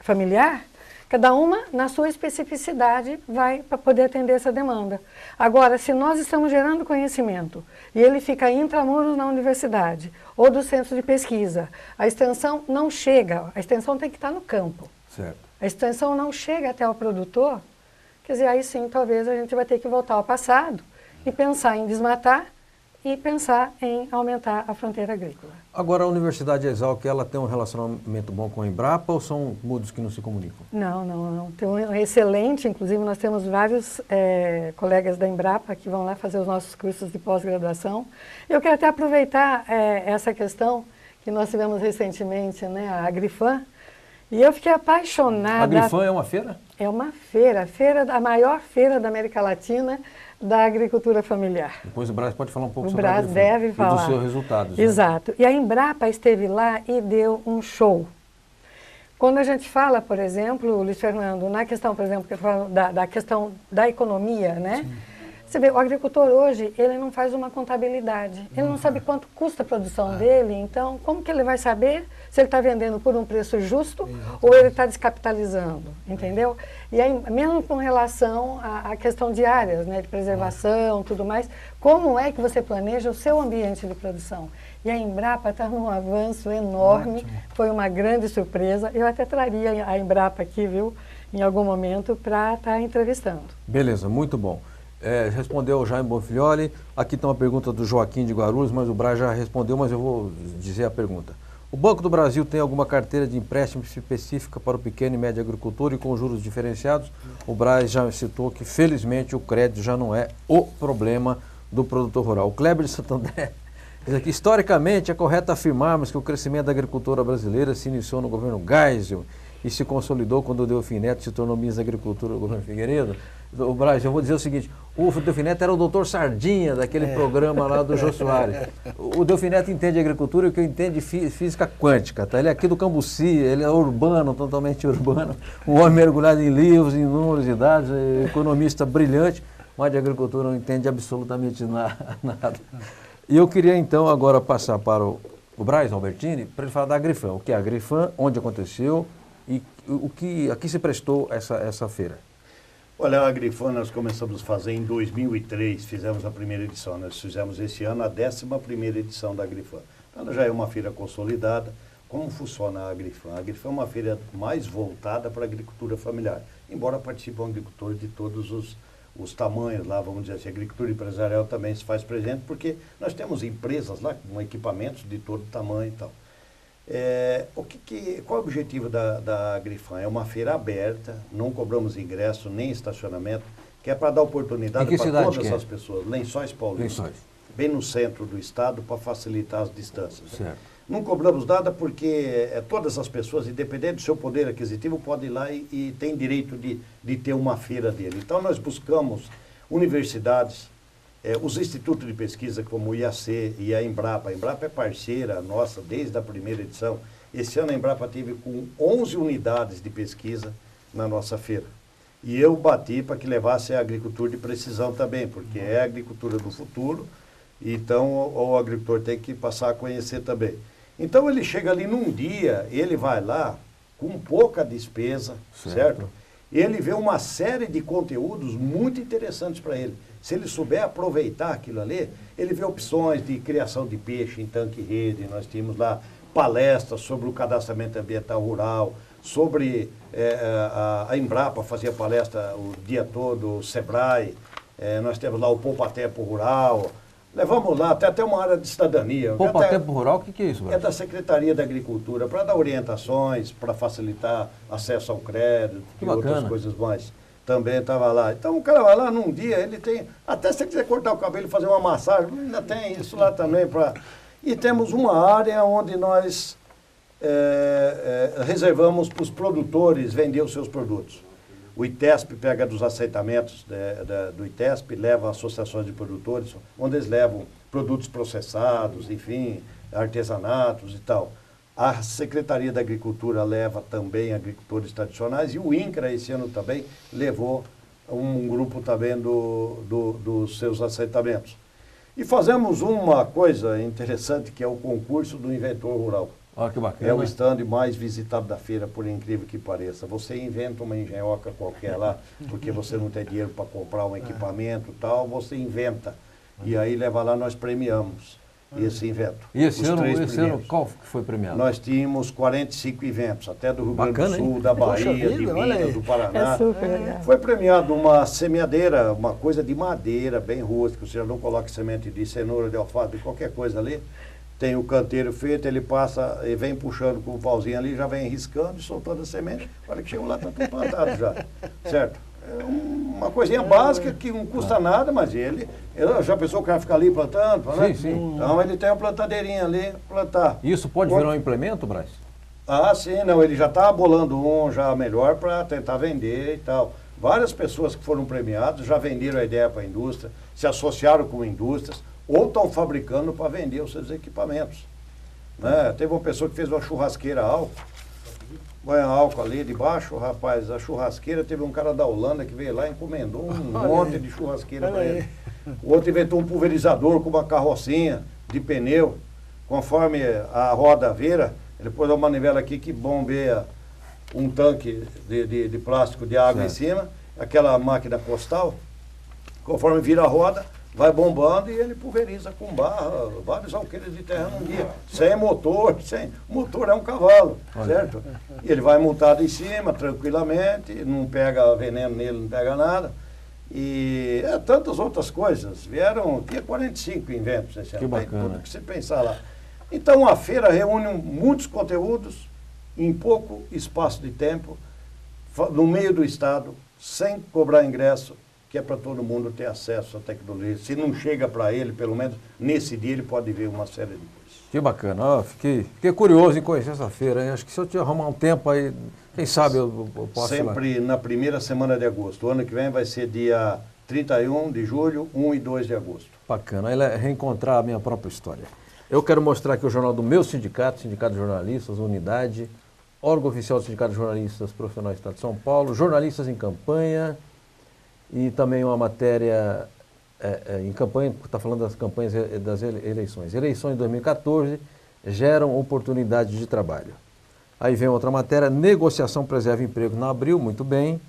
familiar, cada uma na sua especificidade vai para poder atender essa demanda. Agora, se nós estamos gerando conhecimento e ele fica intramuros na universidade ou do centro de pesquisa, a extensão não chega, a extensão tem que estar no campo. Certo. A extensão não chega até o produtor, quer dizer, aí sim talvez a gente vai ter que voltar ao passado e pensar em desmatar e pensar em aumentar a fronteira agrícola. Agora, a Universidade Exalc, ela tem um relacionamento bom com a Embrapa ou são mundos que não se comunicam? Não. Tem um excelente, inclusive nós temos vários colegas da Embrapa que vão lá fazer os nossos cursos de pós-graduação. Eu quero até aproveitar essa questão que nós tivemos recentemente, né, a Agrifam, e eu fiquei apaixonada. A Agrifam é uma feira? É uma feira, a maior feira da América Latina, da agricultura familiar. Depois o Brás pode falar um pouco sobre a Agrifam. O Brás deve falar. E dos seus resultados. Exato. Né? E a Embrapa esteve lá e deu um show. Quando a gente fala, por exemplo, Luiz Fernando, na questão, por exemplo, que eu falo da questão da economia, né? Sim. Você vê, o agricultor hoje, ele não faz uma contabilidade. Ele não sabe quanto custa a produção dele, então como que ele vai saber se ele está vendendo por um preço justo ou ele está descapitalizando, entendeu? E aí, mesmo com relação à questão de áreas, né, de preservação, tudo mais, como é que você planeja o seu ambiente de produção? E a Embrapa está num avanço enorme, foi uma grande surpresa. Eu até traria a Embrapa aqui, viu, em algum momento, para estar entrevistando. Beleza, muito bom. Respondeu o Jaime Bonfilioli. Aqui tem uma pergunta do Joaquim de Guarulhos, mas o Braz já respondeu, mas eu vou dizer a pergunta. O Banco do Brasil tem alguma carteira de empréstimo específica para o pequeno e médio agricultor e com juros diferenciados? O Braz já citou que, felizmente, o crédito já não é o problema do produtor rural. O Kleber de Santander diz aqui, historicamente, é correto afirmarmos que o crescimento da agricultura brasileira se iniciou no governo Geisel e se consolidou quando o Delfim Neto se tornou ministro da Agricultura do governo Figueiredo. O Braz, eu vou dizer o seguinte, o Delfim Neto era o doutor Sardinha daquele programa lá do Jô Soares. O Delfim Neto entende agricultura e o que eu entendo de física quântica, tá? Ele é aqui do Cambuci, ele é urbano, totalmente urbano, um homem mergulhado em livros, em números e dados, economista brilhante, mas de agricultura não entende absolutamente nada. E eu queria então agora passar para o Braz Albertini para ele falar da Agrifam, o que é a Agrifam, onde aconteceu e a que se prestou essa feira. Olha, a Agrifam nós começamos a fazer em 2003, fizemos a primeira edição. Nós fizemos esse ano a 11ª edição da Agrifam. Então, ela já é uma feira consolidada. Como funciona a Agrifam? A Agrifam é uma feira mais voltada para a agricultura familiar, embora participem agricultores de todos os tamanhos lá, vamos dizer assim. A agricultura empresarial também se faz presente, porque nós temos empresas lá com equipamentos de todo tamanho e tal. Qual é o objetivo da Agrifam? É uma feira aberta, não cobramos ingresso nem estacionamento, que é para dar oportunidade para todas as pessoas. Lençóis Paulista, bem no centro do estado, para facilitar as distâncias. Certo. Não cobramos nada porque todas as pessoas, independente do seu poder aquisitivo, podem ir lá e têm direito de ter uma feira dele. Então nós buscamos universidades, os institutos de pesquisa como o IAC e a Embrapa. A Embrapa é parceira nossa desde a primeira edição. Esse ano a Embrapa teve com 11 unidades de pesquisa na nossa feira. E eu bati para que levasse a agricultura de precisão também, porque é a agricultura do futuro, então o agricultor tem que passar a conhecer também. Então ele chega ali num dia, ele vai lá com pouca despesa, certo? Ele vê uma série de conteúdos muito interessantes para ele. Se ele souber aproveitar aquilo ali, ele vê opções de criação de peixe em tanque-rede. Nós tínhamos lá palestras sobre o cadastramento ambiental rural, sobre a Embrapa fazia palestra o dia todo, o Sebrae, nós temos lá o Poupa Tempo Rural. Levamos lá até uma área de cidadania. Poupa Tempo Rural, o que é isso? É da Secretaria da Agricultura, para dar orientações, para facilitar acesso ao crédito e outras coisas mais. Também estava lá. Então o cara vai lá num dia, ele tem, até se ele quiser cortar o cabelo e fazer uma massagem, ainda tem isso lá também. E temos uma área onde nós reservamos para os produtores vender os seus produtos. O ITESP pega dos aceitamentos do ITESP, leva associações de produtores, onde eles levam produtos processados, enfim, artesanatos e tal. A Secretaria da Agricultura leva também agricultores tradicionais e o INCRA esse ano também levou um grupo também dos seus aceitamentos. E fazemos uma coisa interessante que é o concurso do inventor rural. Olha que bacana. É o stand mais visitado da feira, por incrível que pareça. Você inventa uma engenhoca qualquer lá, porque você não tem dinheiro para comprar um equipamento e tal, você inventa. E aí leva lá, nós premiamos esse invento. E esse ano qual que foi premiado? Nós tínhamos 45 eventos, até do Rio Grande do Sul, da Bahia, de Minas, do Paraná. É super legal. Foi premiado uma semeadeira, uma coisa de madeira, bem rústica, você já não coloca semente de cenoura, de alface, de qualquer coisa ali. Tem o canteiro feito, ele passa e vem puxando com o pauzinho ali, já vem riscando e soltando a semente. Olha que chegou lá, está tudo plantado já, certo? É uma coisinha básica que não custa nada, mas ele já pensou que o cara fica ali plantando? Né? Sim. Então ele tem uma plantadeirinha ali, plantar. Isso pode virar um implemento, Braz? Ah, sim, não, ele já está bolando um já melhor para tentar vender e tal. Várias pessoas que foram premiadas já venderam a ideia para a indústria, se associaram com indústrias, ou estão fabricando para vender os seus equipamentos. Né? Teve uma pessoa que fez uma churrasqueira álcool, põe álcool ali debaixo, rapaz, a churrasqueira, teve um cara da Holanda que veio lá e encomendou um monte de churrasqueira para ele. O outro inventou um pulverizador com uma carrocinha de pneu, conforme a roda vira, ele pôs uma manivela aqui que bombeia um tanque de plástico de água em cima, aquela máquina postal, conforme vira a roda, vai bombando e ele pulveriza com barra, vários alqueires de terra num dia, sem motor, o motor é um cavalo, certo? E ele vai montado em cima, tranquilamente, não pega veneno nele, não pega nada. E tantas outras coisas, tinha 45 inventos nesse ano, Que bacana. tudo que você pensar lá. Então a feira reúne muitos conteúdos em pouco espaço de tempo, no meio do estado, sem cobrar ingresso, que é para todo mundo ter acesso à tecnologia. Se não chega para ele, pelo menos nesse dia, ele pode ver uma série de coisas. Que bacana. Fiquei curioso em conhecer essa feira, hein? Acho que se eu te arrumar um tempo aí, quem sabe eu posso ir lá. Sempre na primeira semana de agosto. O ano que vem vai ser dia 31 de julho, 1 e 2 de agosto. Bacana. É reencontrar a minha própria história. Eu quero mostrar aqui o jornal do meu sindicato, Sindicato de Jornalistas, Unidade, órgão oficial do Sindicato de Jornalistas Profissionais do Estado de São Paulo, jornalistas em campanha e também uma matéria em campanha, que está falando das campanhas das eleições. Eleições de 2014 geram oportunidades de trabalho. Aí vem outra matéria, negociação preserva emprego na Abril, muito bem.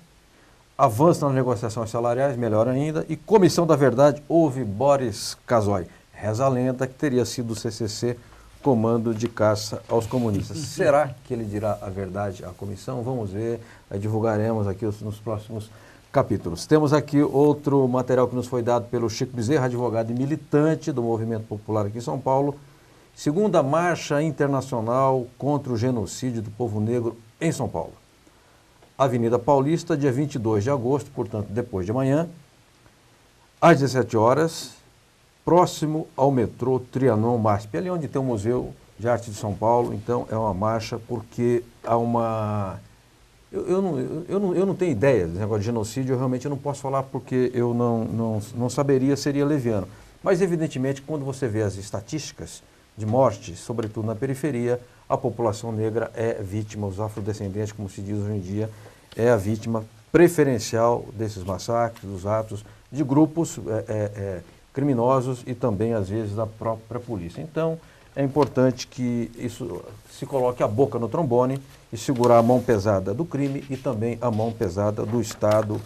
Avanço nas negociações salariais, melhor ainda. E Comissão da Verdade, houve Boris Casoy. Reza a lenda que teria sido o CCC comando de caça aos comunistas. Será que ele dirá a verdade à comissão? Vamos ver, divulgaremos aqui nos próximos capítulos. Temos aqui outro material que nos foi dado pelo Chico Bezerra, advogado e militante do Movimento Popular aqui em São Paulo. Segunda Marcha Internacional contra o Genocídio do Povo Negro em São Paulo. Avenida Paulista, dia 22 de agosto, portanto, depois de amanhã, às 17 horas, próximo ao metrô Trianon MASP, ali onde tem o Museu de Arte de São Paulo. Então, é uma marcha porque há uma... Eu não tenho ideia desse negócio de genocídio, eu realmente não posso falar porque eu não saberia, seria leviano. Mas, evidentemente, quando você vê as estatísticas de morte, sobretudo na periferia, a população negra é vítima, os afrodescendentes, como se diz hoje em dia, é a vítima preferencial desses massacres, dos atos de grupos criminosos e também, às vezes, da própria polícia. Então, é importante que isso se coloque a boca no trombone e segurar a mão pesada do crime e também a mão pesada do Estado,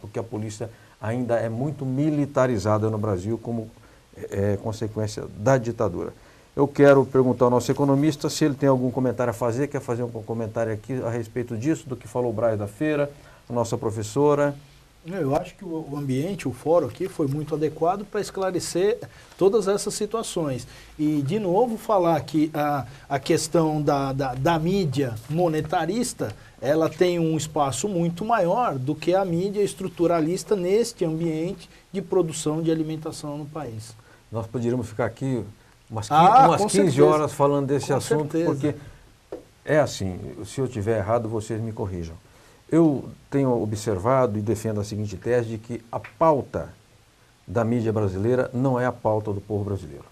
porque a polícia ainda é muito militarizada no Brasil como consequência da ditadura. Eu quero perguntar ao nosso economista se ele tem algum comentário a fazer, quer fazer um comentário aqui a respeito disso, do que falou o Braz da feira, a nossa professora. Eu acho que o ambiente, o fórum aqui foi muito adequado para esclarecer todas essas situações. E, de novo, falar que a questão da mídia monetarista, ela tem um espaço muito maior do que a mídia estruturalista neste ambiente de produção de alimentação no país. Nós poderíamos ficar aqui umas 15 certeza. Horas falando desse assunto, certeza. Porque é assim, se eu estiver errado, vocês me corrijam. Eu tenho observado e defendo a seguinte tese de que a pauta da mídia brasileira não é a pauta do povo brasileiro.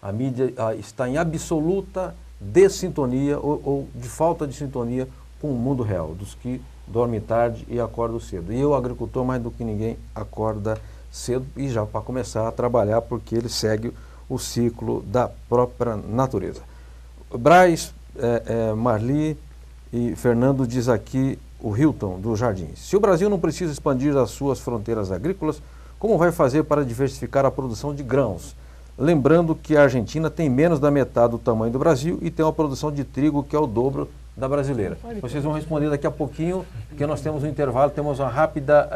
A mídia está em absoluta dessintonia ou de falta de sintonia com o mundo real, dos que dormem tarde e acordam cedo. E eu, agricultor, mais do que ninguém, acorda cedo e já para começar a trabalhar, porque ele segue o ciclo da própria natureza. Braz, Marli e Fernando diz aqui, o Hilton, do Jardins. Se o Brasil não precisa expandir as suas fronteiras agrícolas, como vai fazer para diversificar a produção de grãos? Lembrando que a Argentina tem menos da metade do tamanho do Brasil e tem uma produção de trigo que é o dobro da brasileira. Vocês vão responder daqui a pouquinho, porque nós temos um intervalo, temos uma rápida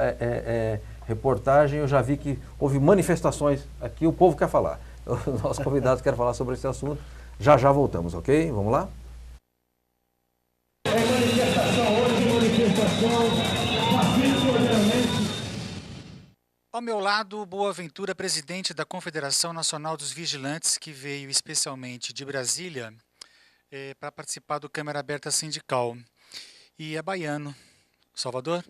reportagem. Eu já vi que houve manifestações aqui, o povo quer falar. Os nossos convidados querem falar sobre esse assunto. Já voltamos, ok? Vamos lá? Ao meu lado, Boaventura, presidente da Confederação Nacional dos Vigilantes, que veio especialmente de Brasília para participar do Câmara Aberta Sindical. E é baiano. Salvador?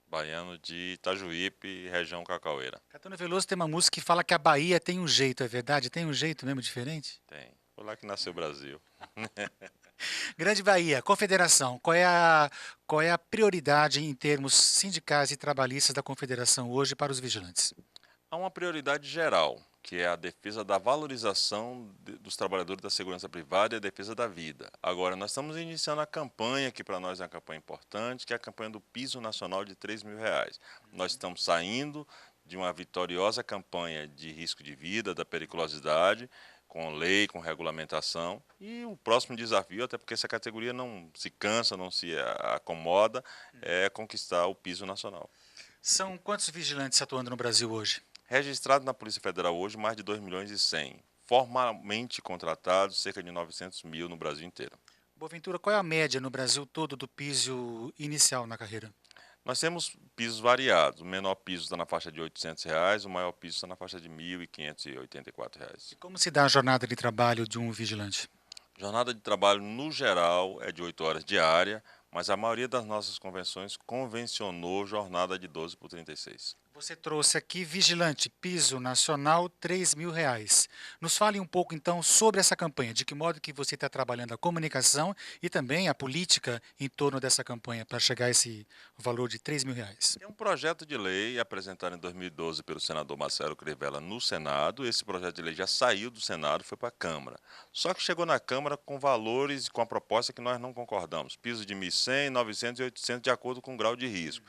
Baiano de Itajuípe, região Cacaueira. Caetano Veloso tem uma música que fala que a Bahia tem um jeito, é verdade? Tem um jeito mesmo diferente? Tem. Foi lá que nasceu o Brasil. Grande Bahia, Confederação, qual é a prioridade em termos sindicais e trabalhistas da Confederação hoje para os vigilantes? Há uma prioridade geral, que é a defesa da valorização dos trabalhadores da segurança privada e a defesa da vida. Agora, nós estamos iniciando a campanha, que para nós é uma campanha importante, que é a campanha do piso nacional de R$3.000. Nós estamos saindo de uma vitoriosa campanha de risco de vida, da periculosidade, com lei, com regulamentação, e o próximo desafio, até porque essa categoria não se cansa, não se acomoda, é conquistar o piso nacional. São quantos vigilantes atuando no Brasil hoje? Registrado na Polícia Federal hoje, mais de 2.100.000. Formalmente contratados, cerca de 900.000 no Brasil inteiro. Boaventura, qual é a média no Brasil todo do piso inicial na carreira? Nós temos pisos variados. O menor piso está na faixa de R$800, o maior piso está na faixa de R$1.584. E como se dá a jornada de trabalho de um vigilante? Jornada de trabalho, no geral, é de 8 horas diária, mas a maioria das nossas convenções convencionou jornada de 12 por 36. Você trouxe aqui vigilante, piso nacional, R$3.000. Nos fale um pouco, então, sobre essa campanha, de que modo que você está trabalhando a comunicação e também a política em torno dessa campanha para chegar a esse valor de R$3.000. Tem um projeto de lei apresentado em 2012 pelo senador Marcelo Crivella no Senado. Esse projeto de lei já saiu do Senado e foi para a Câmara. Só que chegou na Câmara com valores e com a proposta que nós não concordamos. Piso de 1.100, 900 e 800 de acordo com o grau de risco.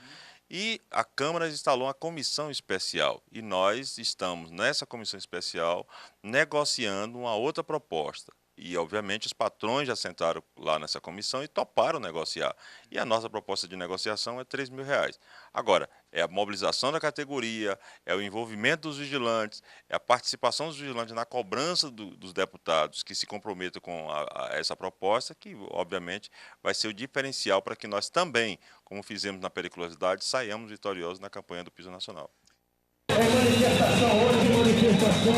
E a Câmara instalou uma comissão especial e nós estamos nessa comissão especial negociando uma outra proposta. E, obviamente, os patrões já sentaram lá nessa comissão e toparam negociar. E a nossa proposta de negociação é R$3.000. Agora, é a mobilização da categoria, é o envolvimento dos vigilantes, é a participação dos vigilantes na cobrança dos deputados que se comprometam com essa proposta, que, obviamente, vai ser o diferencial para que nós também, como fizemos na periculosidade, saiamos vitoriosos na campanha do piso nacional. É manifestação hoje, manifestação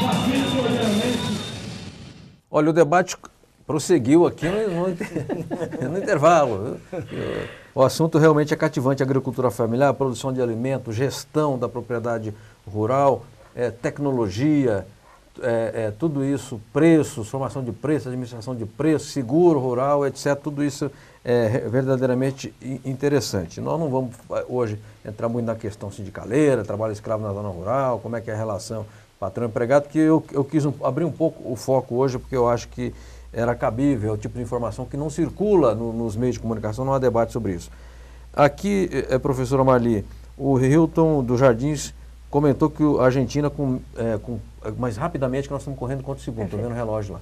pacífica. Olha, o debate prosseguiu aqui no intervalo. O assunto realmente é cativante: agricultura familiar, produção de alimentos, gestão da propriedade rural, tecnologia, tudo isso, preços, formação de preços, administração de preços, seguro rural, etc. Tudo isso é verdadeiramente interessante. Nós não vamos hoje entrar muito na questão sindicaleira, trabalho escravo na zona rural, como é que é a relação patrão-empregado, porque eu quis abrir um pouco o foco hoje, porque eu acho que era cabível o tipo de informação que não circula nos meios de comunicação, não há debate sobre isso. Aqui, professora Marli, o Hilton dos Jardins comentou que a Argentina, mais rapidamente, que nós estamos correndo contra o segundo, estou vendo o relógio lá.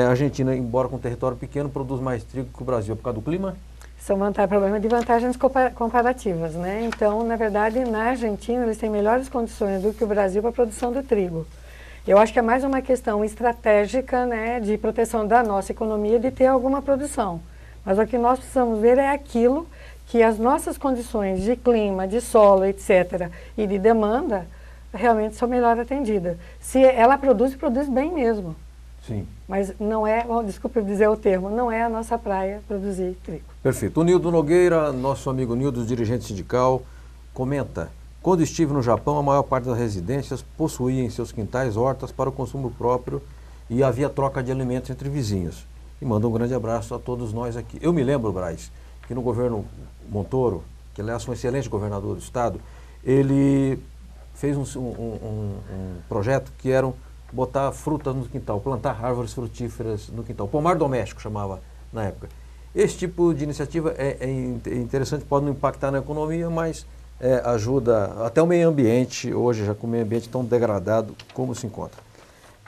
A Argentina, embora com território pequeno, produz mais trigo que o Brasil, por causa do clima? São problema de vantagens comparativas, né? Então, na verdade, na Argentina, eles têm melhores condições do que o Brasil para a produção do trigo. Eu acho que é mais uma questão estratégica, né, de proteção da nossa economia, de ter alguma produção. Mas o que nós precisamos ver é aquilo que as nossas condições de clima, de solo, etc., e de demanda, realmente são melhor atendidas. Se ela produz bem mesmo. Sim. Mas não é, desculpe dizer o termo, não é a nossa praia produzir trigo. Perfeito. O Nildo Nogueira, nosso amigo Nildo, dirigente sindical, comenta: quando estive no Japão, a maior parte das residências possuía em seus quintais hortas para o consumo próprio e havia troca de alimentos entre vizinhos. E manda um grande abraço a todos nós aqui. Eu me lembro, Braz, que no governo Montoro, que aliás foi um excelente governador do estado, ele fez um projeto que era botar frutas no quintal, plantar árvores frutíferas no quintal. Pomar doméstico chamava na época. Esse tipo de iniciativa é interessante, pode não impactar na economia, mas ajuda até o meio ambiente, hoje já com o meio ambiente tão degradado como se encontra.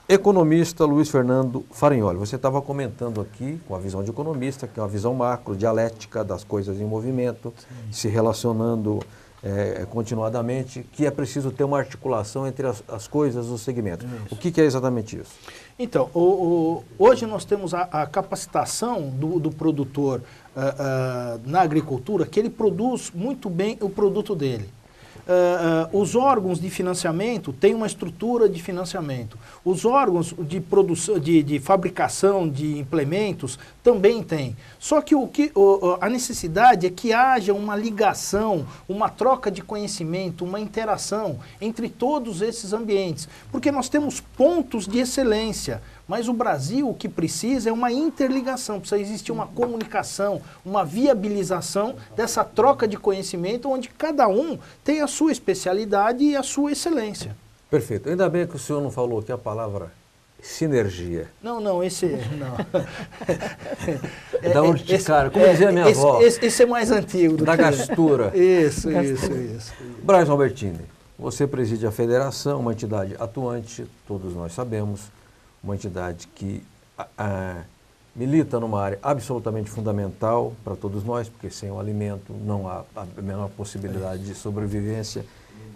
Economista Luiz Fernando Farignoli, você estava comentando aqui, com a visão de economista, que é uma visão macro, dialética das coisas em movimento, se relacionando continuadamente, que é preciso ter uma articulação entre as coisas, os segmentos. Isso. O que é exatamente isso? Então, hoje nós temos a capacitação do produtor na agricultura, que ele produz muito bem o produto dele. Os órgãos de financiamento têm uma estrutura de financiamento. Os órgãos de produção, de fabricação de implementos também têm. Só que a necessidade é que haja uma ligação, uma troca de conhecimento, uma interação entre todos esses ambientes. Porque nós temos pontos de excelência, Mas o Brasil, o que precisa é uma interligação, precisa existir uma comunicação, uma viabilização dessa troca de conhecimento, onde cada um tem a sua especialidade e a sua excelência. Perfeito. Ainda bem que o senhor não falou aqui a palavra sinergia. Não, esse não. Da onde de cara, como dizia a minha avó. Esse é mais antigo. Da gastura. Isso. Braz Albertini, você preside a federação, uma entidade atuante, todos nós sabemos, uma entidade que milita numa área absolutamente fundamental para todos nós, porque sem o alimento não há a menor possibilidade de sobrevivência.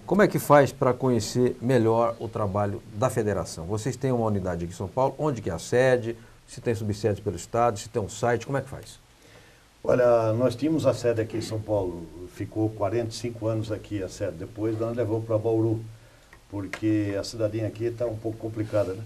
Como é que faz para conhecer melhor o trabalho da federação? Vocês têm uma unidade aqui em São Paulo, onde que é a sede, se tem subsede pelo estado, se tem um site, como é que faz? Olha, nós tínhamos a sede aqui em São Paulo, ficou 45 anos aqui a sede, depois nós levamos para Bauru, porque a cidadinha aqui está um pouco complicada, né?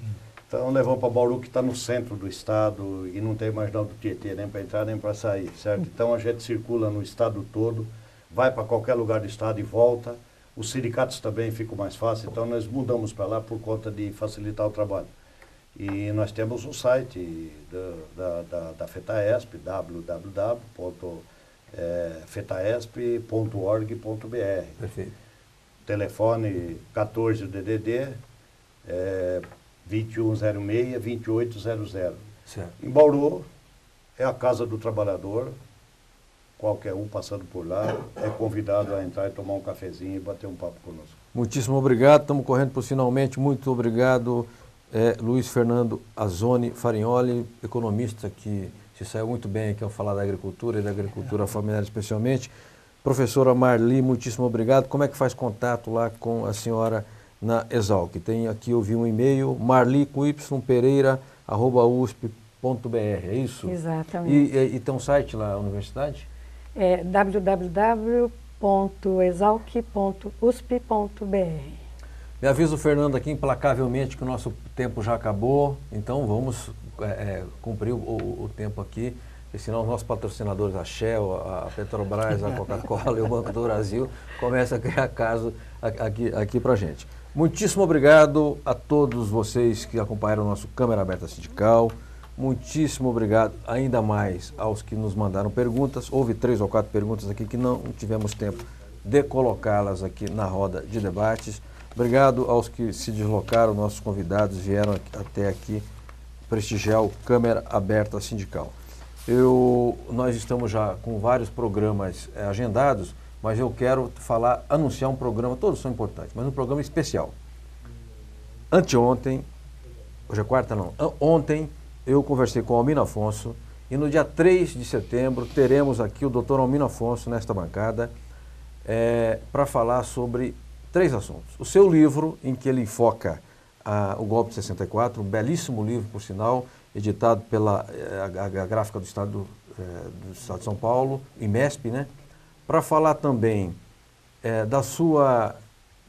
Então levamos para Bauru, que está no centro do estado e não tem mais nada do Tietê, nem para entrar nem para sair, certo? Então a gente circula no estado todo, vai para qualquer lugar do estado e volta. Os sindicatos também ficam mais fáceis, então nós mudamos para lá por conta de facilitar o trabalho. E nós temos um site da FETAESP, www.fetaesp.org.br. Perfeito. Telefone 14 DDD 2106-2800. Certo. Em Bauru é a Casa do Trabalhador. Qualquer um passando por lá é convidado a entrar e tomar um cafezinho e bater um papo conosco. Muitíssimo obrigado, estamos correndo por finalmente. Muito obrigado, Luiz Fernando Azzoni Farignoli, economista que se saiu muito bem aqui ao falar da agricultura e da agricultura familiar especialmente. Professora Marli, muitíssimo obrigado. Como é que faz contato lá com a senhora na Exalc? Tem aqui, eu vi um e-mail, marli.pereira@usp.br, é isso? Exatamente. E tem um site lá, a universidade? É www.exalc.usp.br. Me avisa o Fernando aqui implacavelmente que o nosso tempo já acabou, então vamos cumprir o tempo aqui, porque senão os nossos patrocinadores, a Shell, a Petrobras, a Coca-Cola e o Banco do Brasil, começam a criar caso aqui para a gente. Muitíssimo obrigado a todos vocês que acompanharam o nosso Câmara Aberta Sindical. Muitíssimo obrigado ainda mais aos que nos mandaram perguntas. Houve 3 ou 4 perguntas aqui que não tivemos tempo de colocá-las aqui na roda de debates. Obrigado aos que se deslocaram, nossos convidados vieram até aqui prestigiar o Câmara Aberta Sindical. Nós estamos já com vários programas agendados, mas eu quero anunciar um programa, todos são importantes, mas um programa especial. Anteontem, hoje é quarta não, ontem, eu conversei com o Almino Afonso e no dia 3 de setembro teremos aqui o Dr. Almino Afonso nesta bancada para falar sobre 3 assuntos. O seu livro, em que ele enfoca o golpe de 64, um belíssimo livro, por sinal, editado pela a Gráfica do Estado de São Paulo, IMESP, né? Para falar também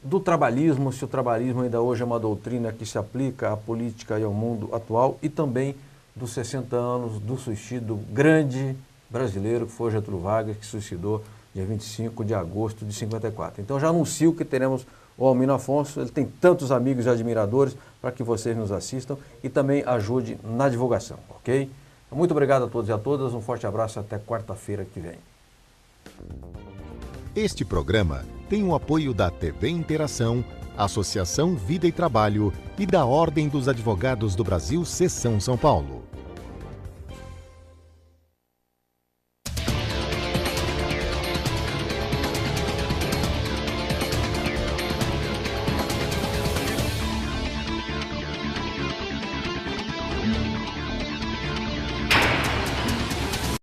do trabalhismo, se o trabalhismo ainda hoje é uma doutrina que se aplica à política e ao mundo atual, e também dos 60 anos do suicídio grande brasileiro, que foi Getúlio Vargas, que suicidou dia 25 de agosto de 54. Então já anuncio que teremos o Almino Afonso, ele tem tantos amigos e admiradores para que vocês nos assistam e também ajude na divulgação, ok? Muito obrigado a todos e a todas, um forte abraço até quarta-feira que vem. Este programa tem o apoio da TV Interação, Associação Vida e Trabalho e da Ordem dos Advogados do Brasil, Seção São Paulo.